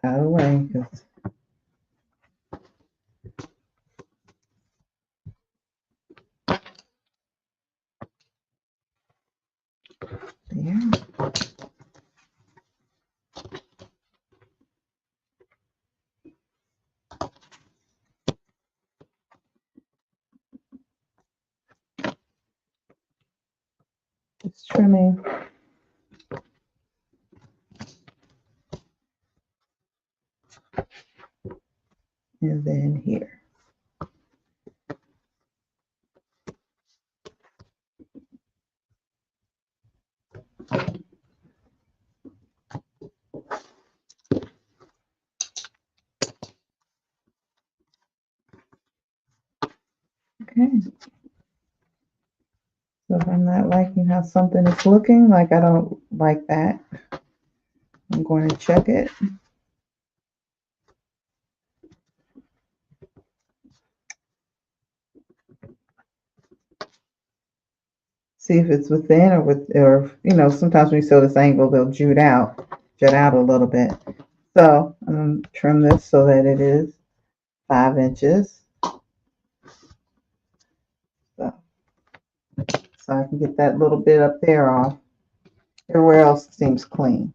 Out of the way, because there. Just trimming. And then here. Okay. So if I'm not liking how something is looking, like I don't like that, I'm going to check it. See if it's within or sometimes when you sew this angle, they'll jut out a little bit. So I'm going to trim this so that it is 5 inches. So I can get that little bit up there off. Everywhere else seems clean.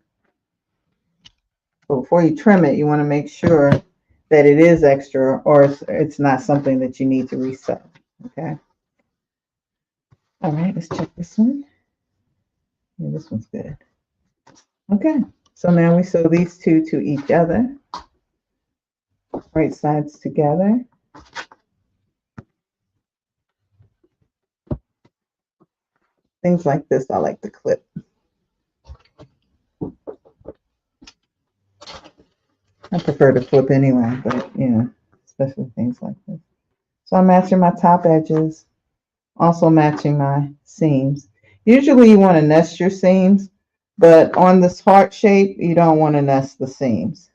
But before you trim it, you want to make sure that it is extra or it's not something that you need to resew. Okay. All right, let's check this one. Yeah, this one's good. Okay, so now we sew these two to each other. Right sides together. Things like this I like to clip. I prefer to flip anyway, but especially things like this. So I'm matching my top edges, also matching my seams. Usually you want to nest your seams, but on this heart shape, you don't want to nest the seams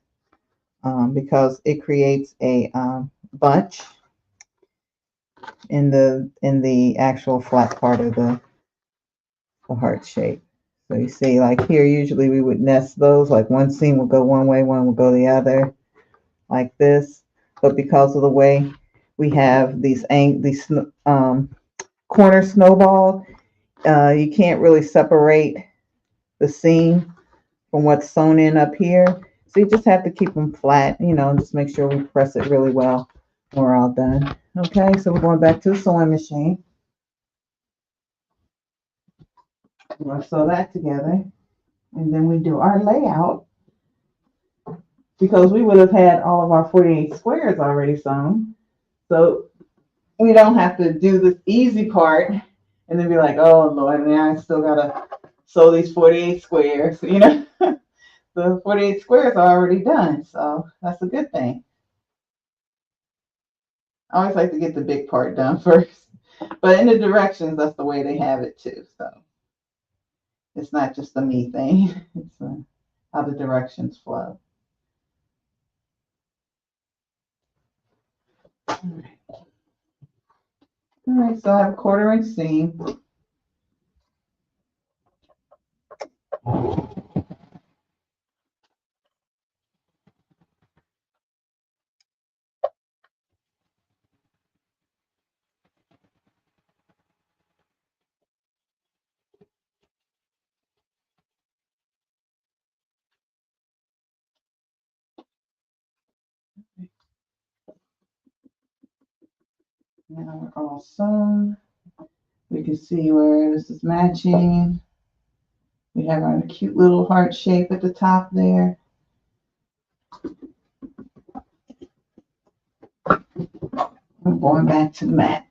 because it creates a bunch in the actual flat part of the heart shape. So you see, like here, usually we would nest those, like one seam will go one way, one will go the other, like this. But because of the way we have these corner snowball, you can't really separate the seam from what's sewn in up here. So you just have to keep them flat, and just make sure we press it really well when we're all done. Okay, so we're going back to the sewing machine. We're going to sew that together. And then we do our layout because we would have had all of our 48 squares already sewn. So we don't have to do this easy part and then be like, oh Lord, now I still gotta sew these 48 squares. The 48 squares are already done, so that's a good thing. I always like to get the big part done first, but in the directions, that's the way they have it too. So it's not just a me thing; it's how the directions flow. All right, so I have a 1/4 inch seam. Now we're all sewn. We can see where this is matching. We have our cute little heart shape at the top there. I'm going back to the mat.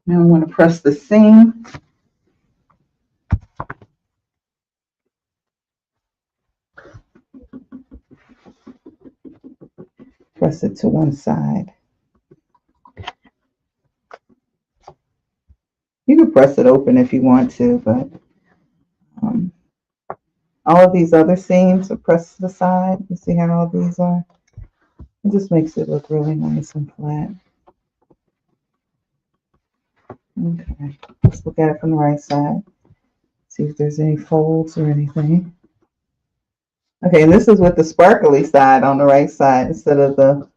Now I'm going to press the seam. Press it to one side. You can press it open if you want to, but all of these other seams are pressed to the side. You see how all these are? It just makes it look really nice and flat. Okay, let's look at it from the right side. See if there's any folds or anything. Okay, and this is with the sparkly side on the right side instead of the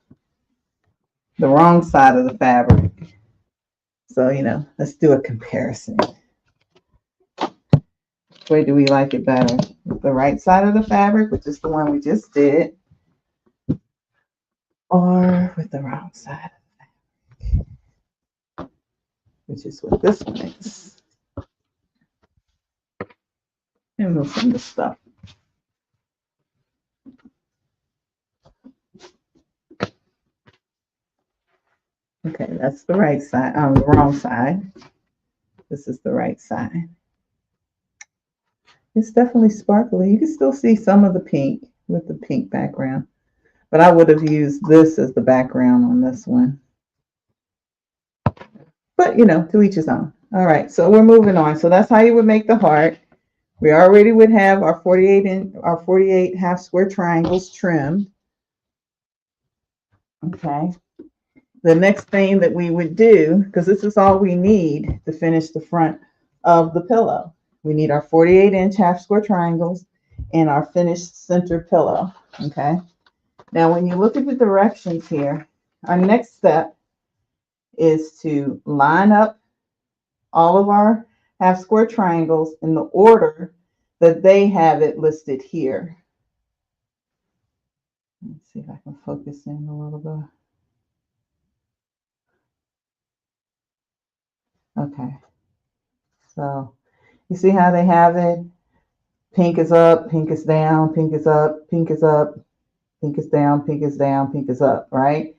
wrong side of the fabric. So, let's do a comparison. Which way do we like it better? With the right side of the fabric, which is the one we just did, or with the wrong side of the fabric, which is what this one is. And we'll send the stuff. Okay, that's the right side, the wrong side. This is the right side. It's definitely sparkly. You can still see some of the pink with the pink background, but I would have used this as the background on this one. But, to each his own. All right, so we're moving on. So that's how you would make the heart. We already would have our 48 half square triangles trimmed. Okay. The next thing that we would do, because this is all we need to finish the front of the pillow. We need our 48-inch half square triangles and our finished center pillow. Okay. Now, when you look at the directions here, our next step is to line up all of our half square triangles in the order that they have it listed here. Let's see if I can focus in a little bit. Okay, so you see how they have it? Pink is up, pink is down, pink is up, pink is up, pink is down, pink is down, pink is up, right?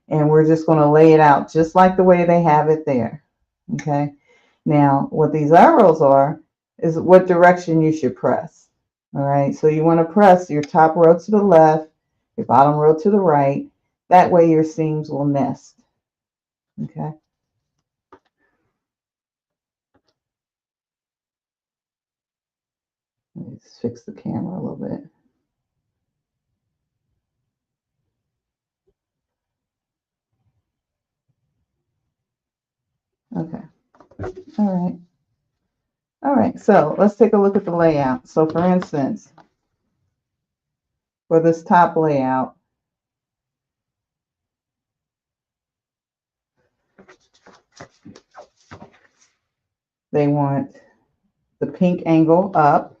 And we're just going to lay it out just like the way they have it there. Okay, now what these arrows are is what direction you should press. All right, so you want to press your top row to the left, your bottom row to the right. That way your seams will nest. Okay. Let's fix the camera a little bit. Okay. All right. All right. So let's take a look at the layout. So for instance, for this top layout, they want the pink angle up.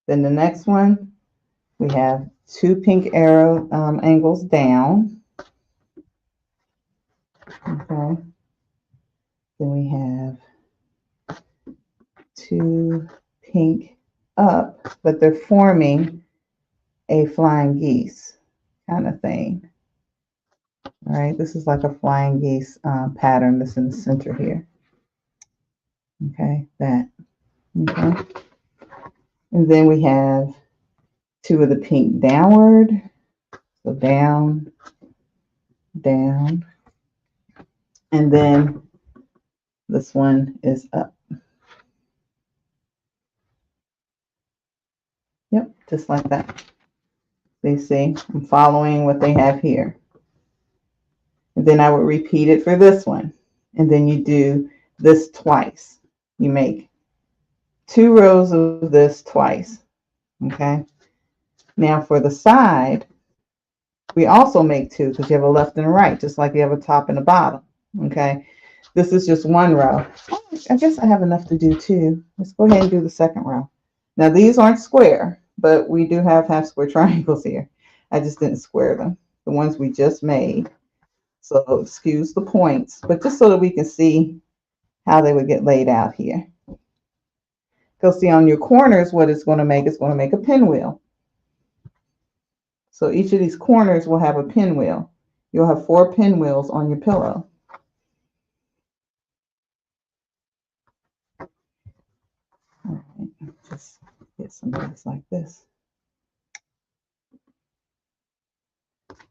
Then the next one, we have two pink arrow angles down. Okay. Then we have two pink up, but they're forming a flying geese kind of thing. All right, this is like a flying geese pattern that's in the center here. Okay, that. Okay. And then we have two of the pink downward. So down, down. And then this one is up. Yep, just like that. So you see, I'm following what they have here. And then I would repeat it for this one. And then you do this twice. You make 2 rows of this twice. Okay. Now for the side, we also make 2 because you have a left and a right, just like you have a top and a bottom. Okay. This is just one row. Oh, I guess I have enough to do two. Let's go ahead and do the second row. Now these aren't square, but we do have half square triangles here. I just didn't square them, the ones we just made. So excuse the points, but just so that we can see how they would get laid out here. Because see, on your corners, what it's going to make is going to make a pinwheel. So each of these corners will have a pinwheel. You'll have 4 pinwheels on your pillow. All right, just get some of this like this.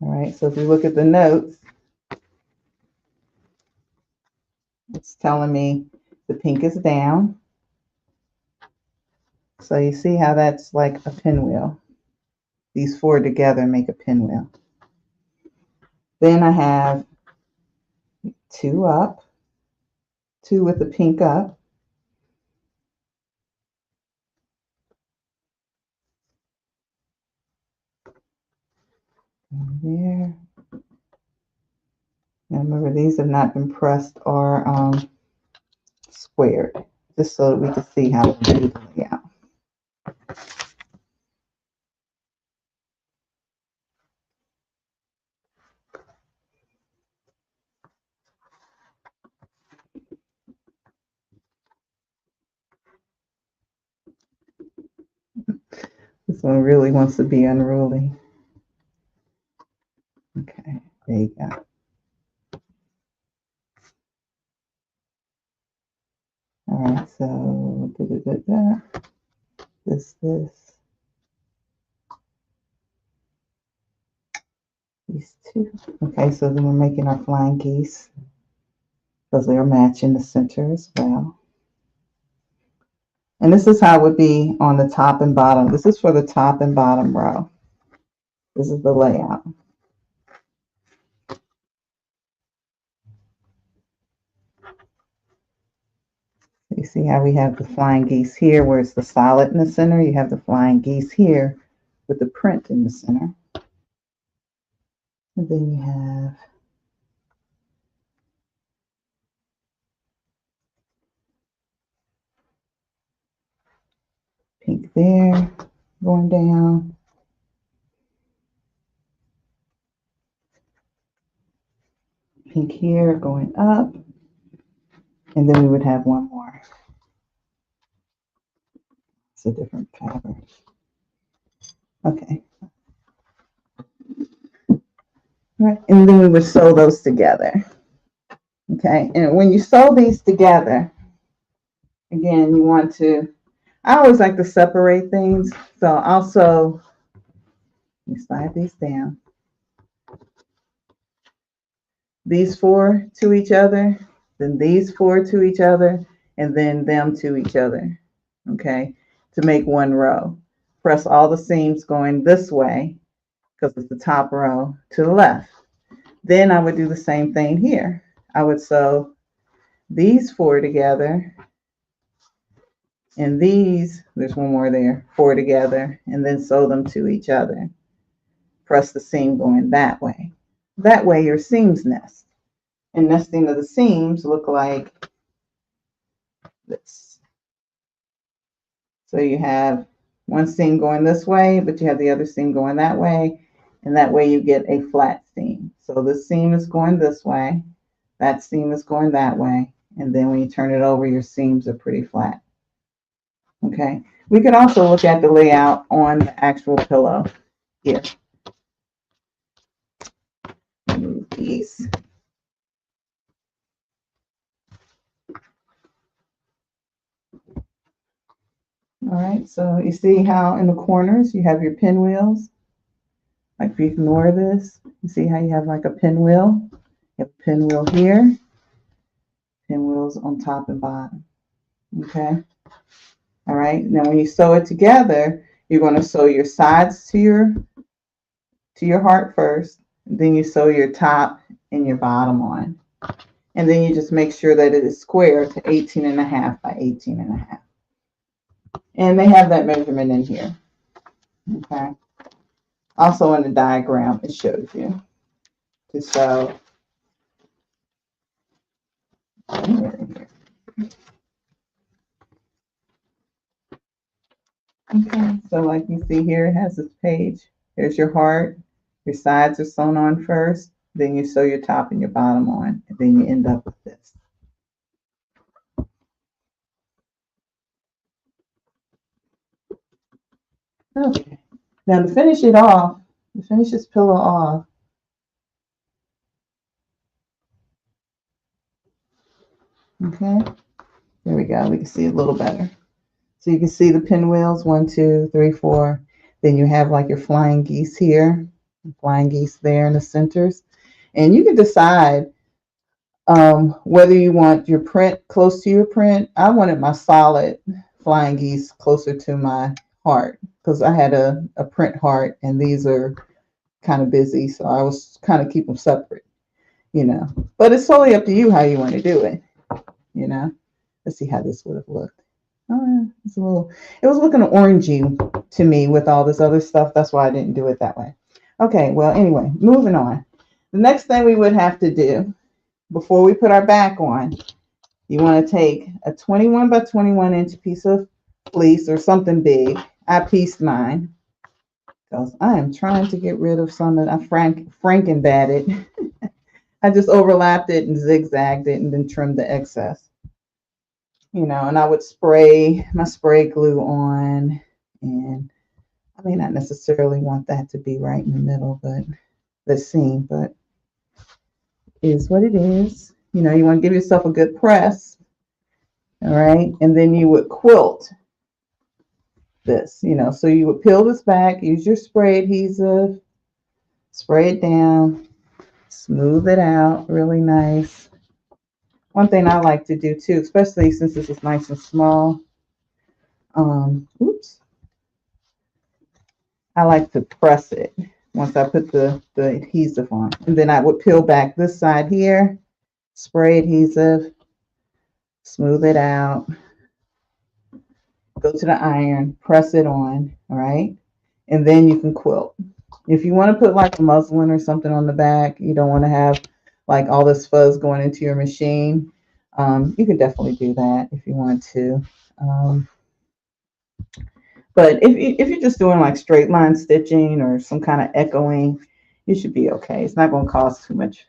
All right, so if you look at the notes, it's telling me the pink is down. So you see how that's like a pinwheel. These 4 together make a pinwheel. Then I have 2 up, 2 with the pink up. There. Now remember, these have not been pressed or squared, just so that we can see how to do the layout. This one really wants to be unruly. Okay, there you go. All right, so this, these 2. Okay, so then we're making our flying geese because they're matching the center as well. And this is how it would be on the top and bottom. This is for the top and bottom row. This is the layout. You see how we have the flying geese here where it's the solid in the center. You have the flying geese here with the print in the center. And then you have pink there going down. Pink here going up. And then we would have one more. It's a different fabric. Okay. All right. And then we would sew those together. Okay. And when you sew these together, again, you want to, I always like to separate things. So also, let me slide these down. These 4 to each other, then these 4 to each other, and then them to each other, okay, to make one row. Press all the seams going this way, because it's the top row, to the left. Then I would do the same thing here. I would sew these 4 together, and these, there's one more there, 4 together, and then sew them to each other. Press the seam going that way. That way your seams nest. And nesting of the seams look like this. So you have one seam going this way, but you have the other seam going that way, and that way you get a flat seam. So this seam is going this way, that seam is going that way, and then when you turn it over, your seams are pretty flat. Okay, we can also look at the layout on the actual pillow here. Move these. All right, so you see how in the corners you have your pinwheels. Like if you ignore this, you see how you have like a pinwheel. You have a pinwheel here, pinwheels on top and bottom. Okay. All right. Now when you sew it together, you're going to sew your sides to your heart first. Then you sew your top and your bottom on. And then you just make sure that it is square to 18.5 by 18.5. And they have that measurement in here. Okay. Also in the diagram, it shows you to sew Okay, so like you see here, it has this page. Here's your heart. Your sides are sewn on first, then you sew your top and your bottom on, and then you end up with this. Okay, now to finish it off, to finish this pillow off, okay, there we go. We can see a little better. So you can see the pinwheels, 1, 2, 3, 4. Then you have like your flying geese here, flying geese there in the centers. And you can decide whether you want your print close to your print. I wanted my solid flying geese closer to my heart because I had a print heart and these are kind of busy. So I was kind of keep them separate, you know. But it's totally up to you how you want to do it, you know. Let's see how this would have looked. It's a little, it was looking orangey to me with all this other stuff. That's why I didn't do it that way. Okay, well, anyway, moving on. The next thing we would have to do before we put our back on, you want to take a 21 by 21 inch piece of fleece or something big. I pieced mine because I am trying to get rid of some that I franken-batted. I just overlapped it and zigzagged it and then trimmed the excess. You know, and I would spray my spray glue on, and I may not necessarily want that to be right in the middle, but the seam, but it is what it is. You know, you want to give yourself a good press, all right, and then you would quilt this, you know, so you would peel this back, use your spray adhesive, spray it down, smooth it out really nice. One thing I like to do too, especially since this is nice and small, oops, I like to press it once I put the adhesive on. And then I would peel back this side here, spray adhesive, smooth it out, go to the iron, press it on, all right? And then you can quilt. If you want to put like a muslin or something on the back, you don't want to have like all this fuzz going into your machine, you can definitely do that if you want to. But if you're just doing like straight line stitching or some kind of echoing, you should be okay. It's not going to cause too much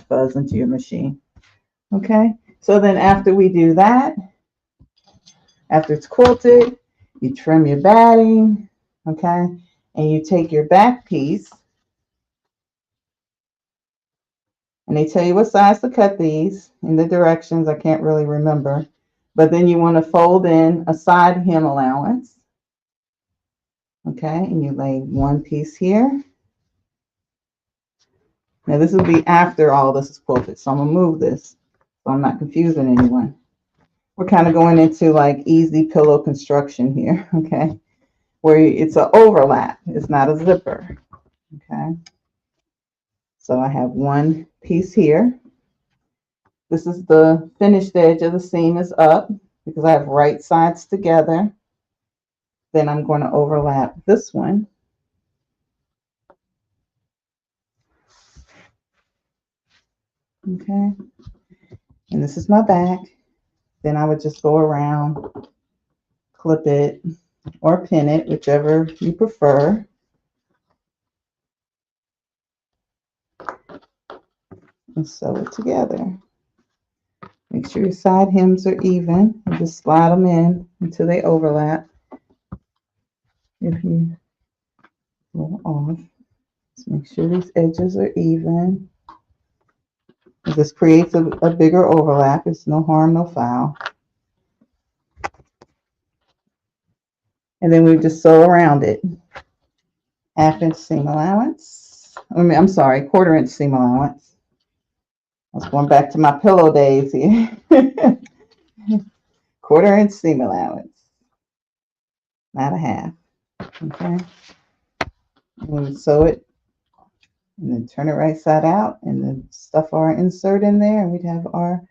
fuzz into your machine. Okay. So then after we do that, after it's quilted, you trim your batting. Okay. And you take your back piece, and they tell you what size to cut these in the directions. I can't really remember. But then you want to fold in a side hem allowance. Okay. And you lay one piece here. Now this will be after all this is quilted, so I'm gonna move this so I'm not confusing anyone. We're kind of going into like easy pillow construction here, okay? Where it's an overlap, it's not a zipper, okay? So I have one piece here. This is the finished edge of the seam is up because I have right sides together. Then I'm going to overlap this one. Okay, and this is my back. Then I would just go around, clip it, or pin it, whichever you prefer. And sew it together. Make sure your side hems are even and just slide them in until they overlap. If you go off, just make sure these edges are even. This creates a bigger overlap. It's no harm, no foul. And then we just sew around it. 1/2 inch seam allowance. I'm sorry, 1/4 inch seam allowance. I was going back to my pillow days here. 1/4 inch seam allowance. Not a half. Okay. And we sew it and then turn it right side out and then stuff our insert in there and we'd have our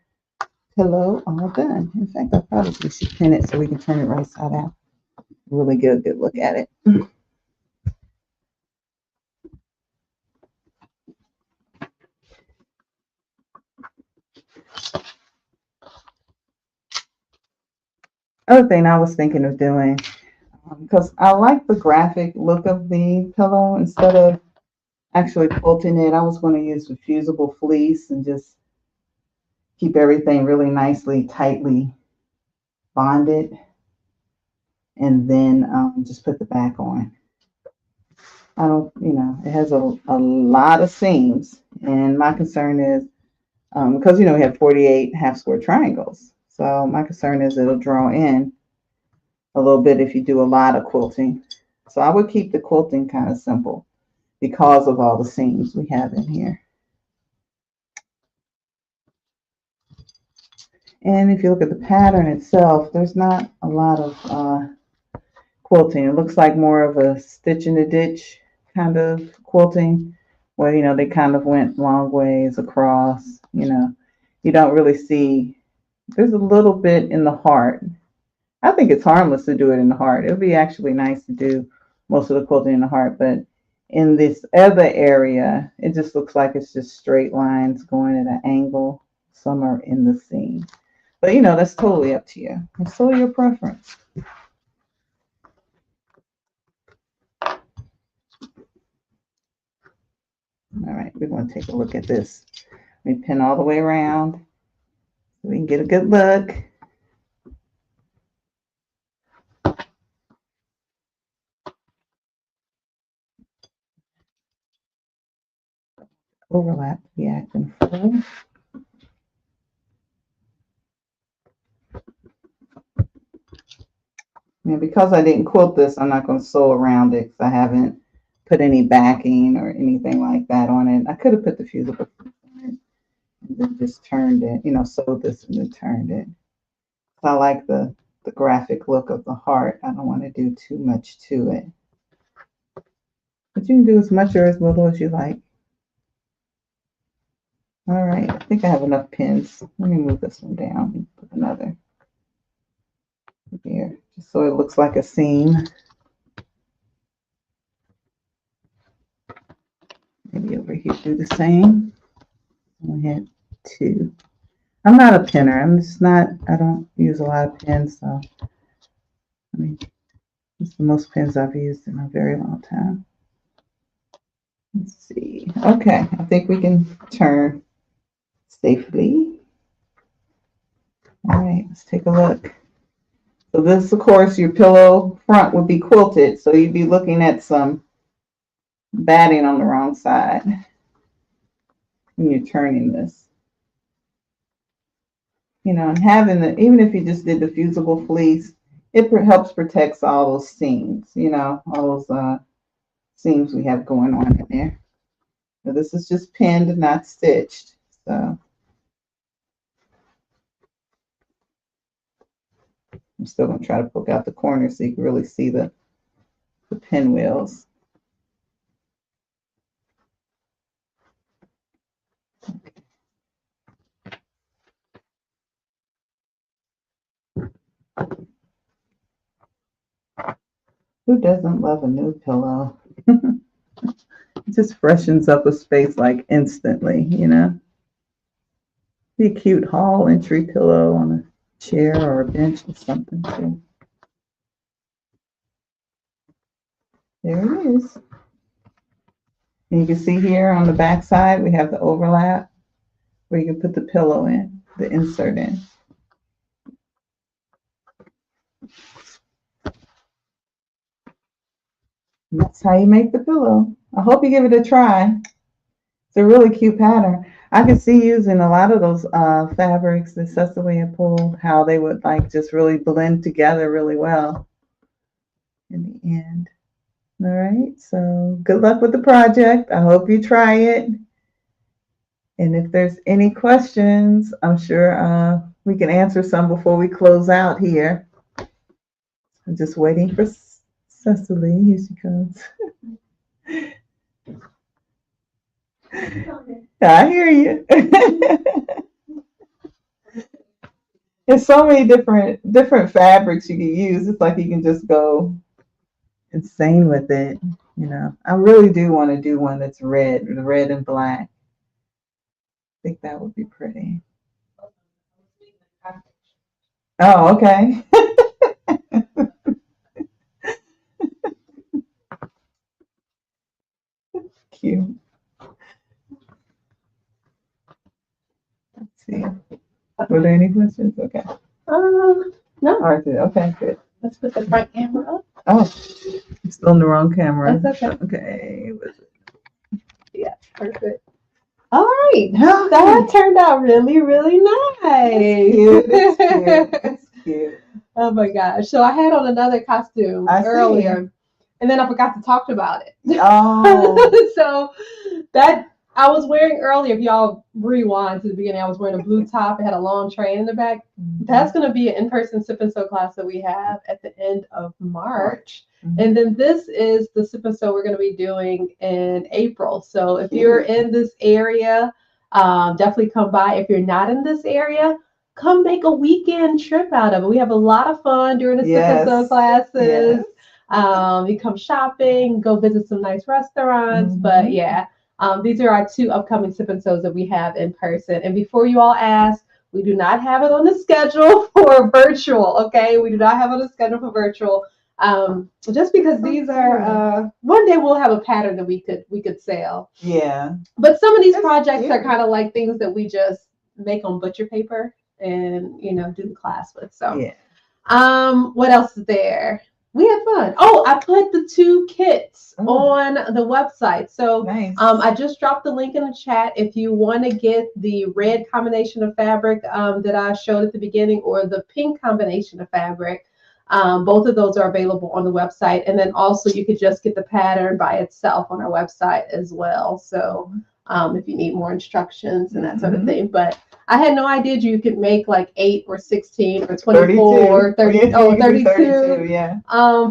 pillow all done. In fact, I probably should pin it so we can turn it right side out. Really get a good look at it. Other thing I was thinking of doing, because I like the graphic look of the pillow, instead of actually quilting it, I was going to use fusible fleece and just keep everything really nicely, tightly bonded, and then just put the back on. I don't, it has a lot of seams, and my concern is because we have 48 half square triangles. So my concern is it'll draw in a little bit if you do a lot of quilting. So I would keep the quilting kind of simple because of all the seams we have in here. And if you look at the pattern itself, there's not a lot of quilting. It looks like more of a stitch in the ditch kind of quilting, where they kind of went long ways across. You don't really see. There's a little bit in the heart. I think it's harmless to do it in the heart. It would be actually nice to do most of the quilting in the heart, but in this other area, it just looks like it's just straight lines going at an angle. Some are in the seam, but that's totally up to you. It's totally your preference. All right, we're going to take a look at this. We pin all the way around so we can get a good look. Overlap to be acting full. And because I didn't quilt this, I'm not going to sew around it because I haven't put any backing or anything like that on it. I could have put the fusible on it and then just turned it, sewed this and then turned it. I like the graphic look of the heart. I don't want to do too much to it. But you can do as much or as little as you like. All right, I think I have enough pins. Let me move this one down and put another here, just so it looks like a seam. Maybe over here do the same. I had 2. I'm not a pinner. I don't use a lot of pins, so it's the most pins I've used in a very long time. Let's see. Okay, I think we can turn safely. All right, let's take a look. So this, of course, your pillow front would be quilted, so you'd be looking at some batting on the wrong side when you're turning this. And having even if you just did the fusible fleece, it helps protect all those seams, all those seams we have going on in there. So this is just pinned, not stitched. So I'm still going to try to poke out the corners so you can really see the pinwheels. Okay. Who doesn't love a new pillow? It just freshens up a space like instantly, Be a cute hall entry pillow on a chair or a bench or something too. There it is. And you can see here on the back side, we have the overlap where you can put the pillow in, the insert in. And that's how you make the pillow. I hope you give it a try. It's a really cute pattern. I could see using a lot of those fabrics that Cecily had pulled, how they would just really blend together really well in the end. All right, so good luck with the project. I hope you try it. And if there's any questions, I'm sure we can answer some before we close out here. I'm just waiting for Cecily. Here she comes. I hear you. There's so many different fabrics you can use. It's like you can just go insane with it. I really do want to do one that's red and black. I think that would be pretty. Oh, okay. there any questions? Okay. No. Arthur, okay, good. Let's put the front camera up. Oh, I'm still in the wrong camera. That's okay. Okay. Yeah, perfect. All right. That turned out really, really nice. It's cute. It's cute. Oh my gosh. So I had on another costume earlier, and then I forgot to talk about it. Oh. So that I was wearing earlier, if y'all rewind to the beginning, I was wearing a blue top. It had a long train in the back. That's going to be an in-person Sip and Sew class that we have at the end of March. And then this is the Sip and Sew we're going to be doing in April. So if you're in this area, definitely come by. If you're not in this area, come make a weekend trip out of it. We have a lot of fun during the Sip and Sew classes. You come shopping, go visit some nice restaurants. But yeah, these are our 2 upcoming Sip and Sews that we have in person. And before you all ask, we do not have it on the schedule for virtual. Okay, we do not have it on the schedule for virtual. Just because these are one day we'll have a pattern that we could sell. Yeah. But some of these projects are kind of like things that we just make on butcher paper and do the class with. So what else is there? We had fun. Oh, I put the 2 kits on the website. So I just dropped the link in the chat. If you want to get the red combination of fabric that I showed at the beginning, or the pink combination of fabric, both of those are available on the website. And then also you could just get the pattern by itself on our website as well. So if you need more instructions and that sort of thing. But I had no idea you could make like 8 or 16 or 24, 32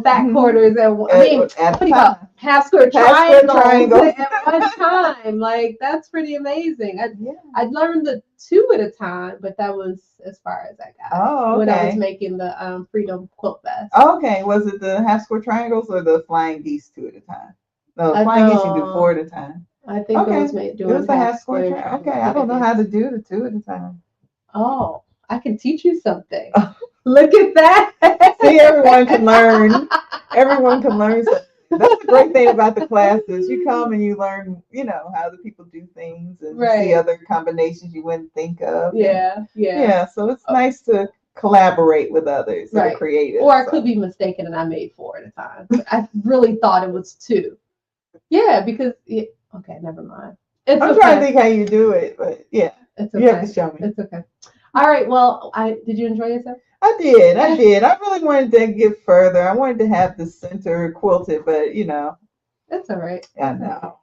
back quarters and what do you call half square triangles at one time. Like, that's pretty amazing. I learned the 2 at a time, but that was as far as I got when I was making the Freedom Quilt Vest. Okay, was it the half square triangles or the flying geese 2 at a time? No, flying geese you do 4 at a time. I think it was doing the half square triangle. Okay, I don't know how to do the 2 at a time. Oh, I can teach you something. Look at that. See, everyone can learn. Everyone can learn something. That's the great thing about the classes. You come and you learn, how the people do things and see other combinations you wouldn't think of. Yeah. So it's nice to collaborate with others that are creative. Or I could be mistaken and I made 4 at a time. But I really thought it was 2. Yeah, because okay, never mind. I'm trying to think how you do it, but yeah, it's okay. You have to show me. It's okay. All right. Well, did you enjoy yourself? I did. I really wanted to get further. I wanted to have the center quilted, but it's all right. I know.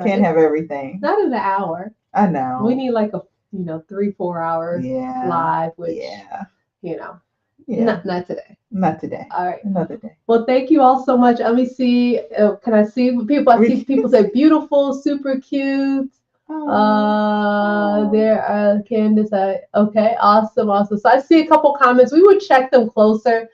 Can't have everything. Not in an hour. I know. We need like a 3-4 hours live, which not today. Not today. All right. Another day. Well, thank you all so much. Let me see. Can I see people? I see people say beautiful, super cute. There, Candace. Okay, awesome. So I see a couple comments. We would check them closer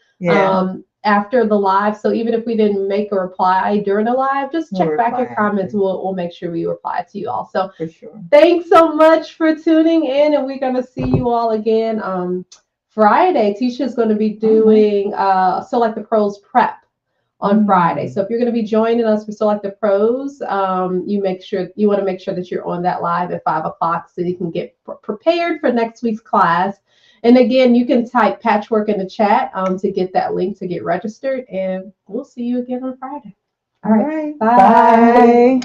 after the live. So even if we didn't make a reply during the live, just check back your comments. We'll make sure we reply to you all. So for sure. Thanks so much for tuning in, and we're gonna see you all again Friday. Tisha's going to be doing Select the Pros prep on Friday. So if you're going to be joining us for Select the Pros, you want to make sure that you're on that live at 5:00 so you can get prepared for next week's class. And again, you can type patchwork in the chat to get that link to get registered. And we'll see you again on Friday. All right. Bye.